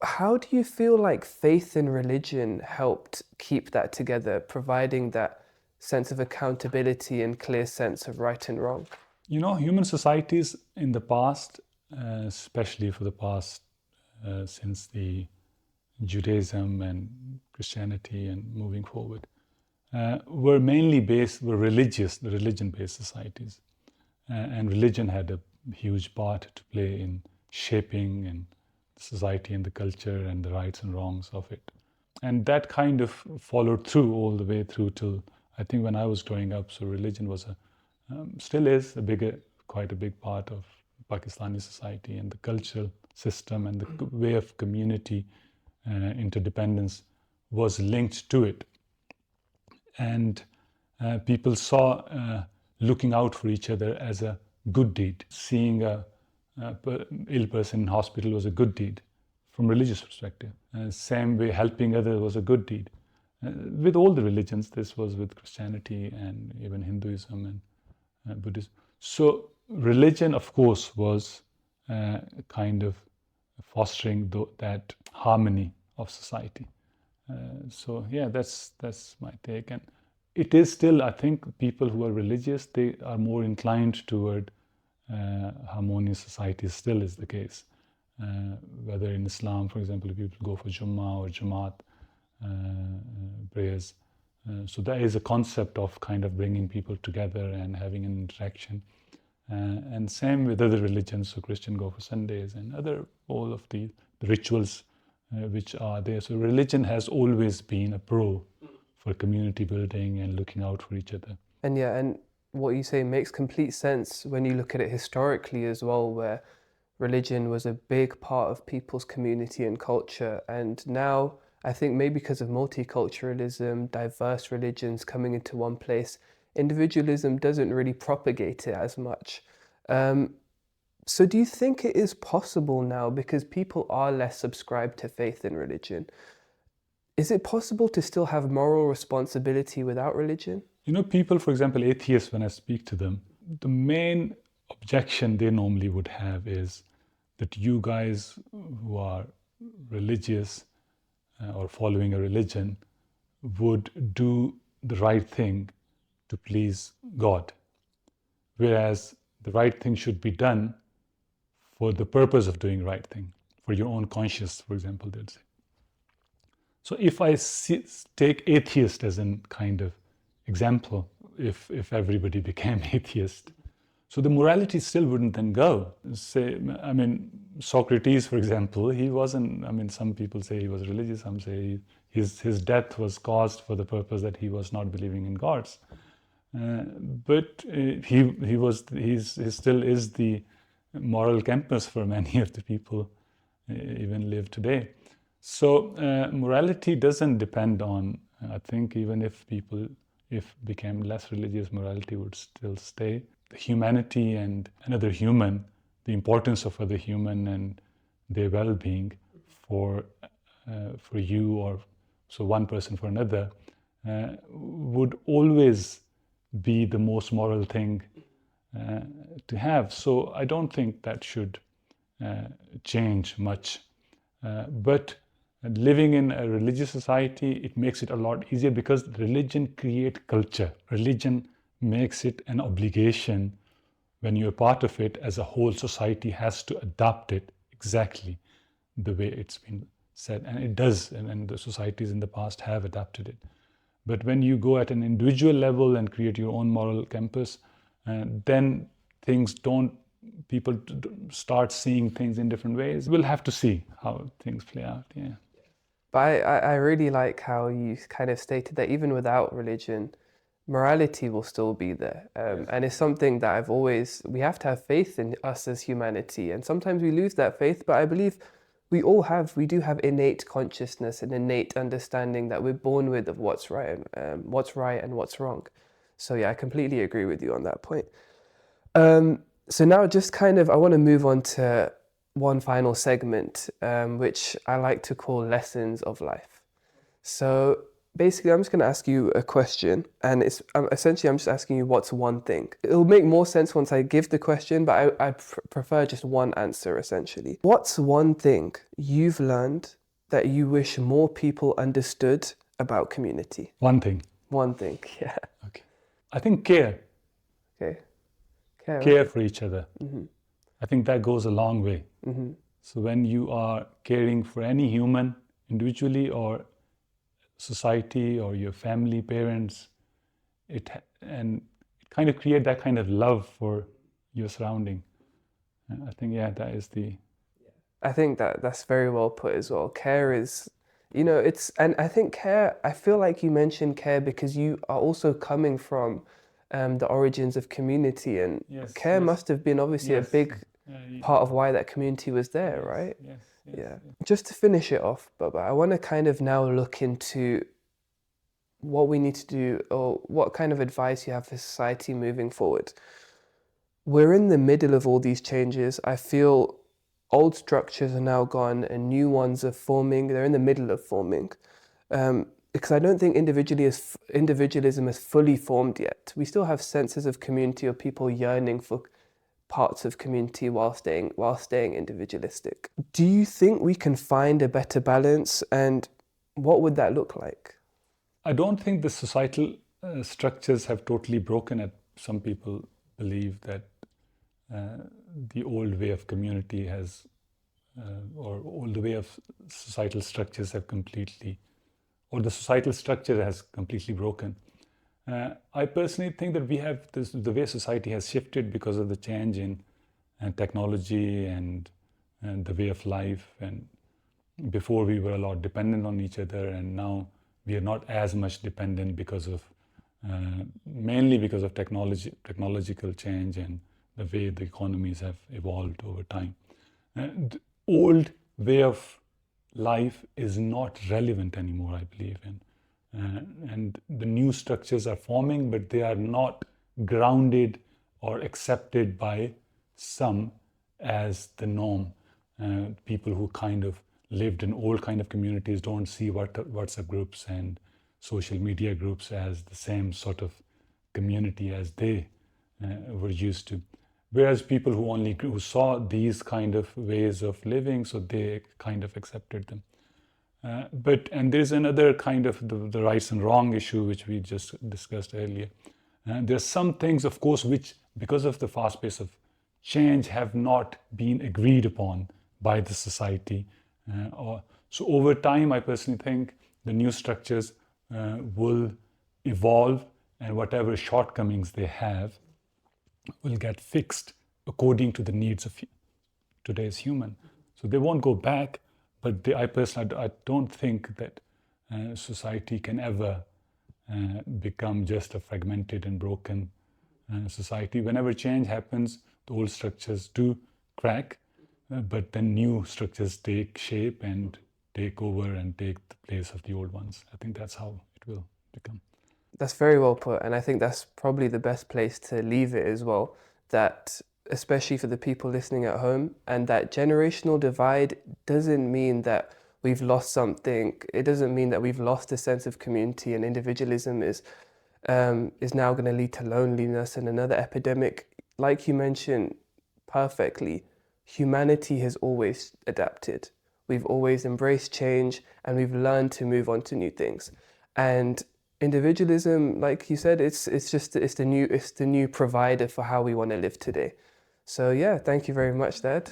how do you feel like faith and religion helped keep that together, providing that sense of accountability and clear sense of right and wrong? You know, human societies in the past, especially for the past since the Judaism and Christianity and moving forward, were mainly religion-based societies. And religion had a huge part to play in shaping and society and the culture and the rights and wrongs of it. And that kind of followed through all the way through till, I think, when I was growing up. So religion was still is quite a big part of Pakistani society, and the cultural system and the way of community interdependence was linked to it. And people saw looking out for each other as a good deed. Seeing a ill person in hospital was a good deed from religious perspective. Same way, helping others was a good deed. With all the religions, this was with Christianity and even Hinduism and Buddhism. So religion, of course, was kind of fostering that harmony of society. So yeah, that's my take. And it is still, I think, people who are religious, they are more inclined toward harmonious society. Still is the case. Whether in Islam, for example, people go for Jummah or Jamaat prayers. So there is a concept of kind of bringing people together and having an interaction. And same with other religions. So Christian go for Sundays and all of the rituals which are there. So religion has always been a pro for community building and looking out for each other. And what you say makes complete sense when you look at it historically as well, where religion was a big part of people's community and culture. And now, I think maybe because of multiculturalism, diverse religions coming into one place, individualism doesn't really propagate it as much. So do you think it is possible now, because people are less subscribed to faith and religion, is it possible to still have moral responsibility without religion? You know, people, for example, atheists, when I speak to them, the main objection they normally would have is that you guys who are religious or following a religion would do the right thing to please God, whereas the right thing should be done for the purpose of doing the right thing, for your own conscience, for example, they'd say. So if I take atheist as a kind of example, if everybody became atheist, so the morality still wouldn't then go. Say, I mean, Socrates, for example, he wasn't, I mean, some people say he was religious, some say his death was caused for the purpose that he was not believing in gods. But he still is the moral compass for many of the people even live today. So morality doesn't depend on, I think even if people became less religious, morality would still stay. The humanity and another human, the importance of other human and their well-being for you, or so one person for another, would always be the most moral thing to have. So I don't think that should change much. But living in a religious society, it makes it a lot easier because religion creates culture. Religion makes it an obligation. When you're part of it, as a whole society has to adopt it exactly the way it's been said. And it does, and the societies in the past have adapted it. But when you go at an individual level and create your own moral compass, then people start seeing things in different ways. We'll have to see how things play out, yeah. But I really like how you kind of stated that even without religion, morality will still be there. And it's something that we have to have faith in us as humanity. And sometimes we lose that faith, but I believe we do have innate consciousness and innate understanding that we're born with of what's right and what's wrong. So yeah, I completely agree with you on that point. So now I want to move on to one final segment, which I like to call lessons of life. So basically, I'm just going to ask you a question, and I'm just asking you what's one thing. It'll make more sense once I give the question, but I prefer just one answer, essentially. What's one thing you've learned that you wish more people understood about community? One thing. One thing, yeah. Okay. I think care. Okay. Care for each other. Mm-hmm. I think that goes a long way. Mm-hmm. So when you are caring for any human individually or society or your family, parents, it kind of create that kind of love for your surrounding. I think, yeah, that is the... I think that's very well put as well. Care is, and I think care, I feel like you mentioned care because you are also coming from the origins of community, and care must have been obviously a big part of why that community was there, right? Yes. Just to finish it off, Baba, I want to kind of now look into what we need to do, or what kind of advice you have for society moving forward. We're in the middle of all these changes. I feel old structures are now gone and new ones are forming. They're in the middle of forming. Because I don't think individualism is fully formed yet. We still have senses of community, or people yearning for parts of community while staying individualistic. Do you think we can find a better balance, and what would that look like? I don't think the societal structures have totally broken. Some people believe that the old way of community has, or old way of societal structures have completely, or the societal structure has completely broken. I personally think that we have the way society has shifted because of the change in technology and the way of life. And before we were a lot dependent on each other, and now we are not as much dependent because of mainly because of technological change and the way the economies have evolved over time. The old way of life is not relevant anymore, I believe in. And the new structures are forming, but they are not grounded or accepted by some as the norm. People who kind of lived in old kind of communities don't see WhatsApp groups and social media groups as the same sort of community as they were used to. Whereas people who saw these kind of ways of living, so they kind of accepted them. And there's another kind of the rights and wrong issue, which we just discussed earlier. There's some things, of course, which because of the fast pace of change have not been agreed upon by the society. So over time, I personally think the new structures will evolve, and whatever shortcomings they have will get fixed according to the needs of today's human. So they won't go back, but I personally, I don't think that society can ever become just a fragmented and broken society. Whenever change happens, the old structures do crack, but then new structures take shape and take over and take the place of the old ones. I think that's how it will become. That's very well put, and I think that's probably the best place to leave it as well, that especially for the people listening at home, and that generational divide doesn't mean that we've lost something. It doesn't mean that we've lost a sense of community, and individualism is now going to lead to loneliness and another epidemic. Like you mentioned perfectly, humanity has always adapted. We've always embraced change, and we've learned to move on to new things. And individualism, like you said, it's the new provider for how we want to live today. So yeah, thank you very much, Dad.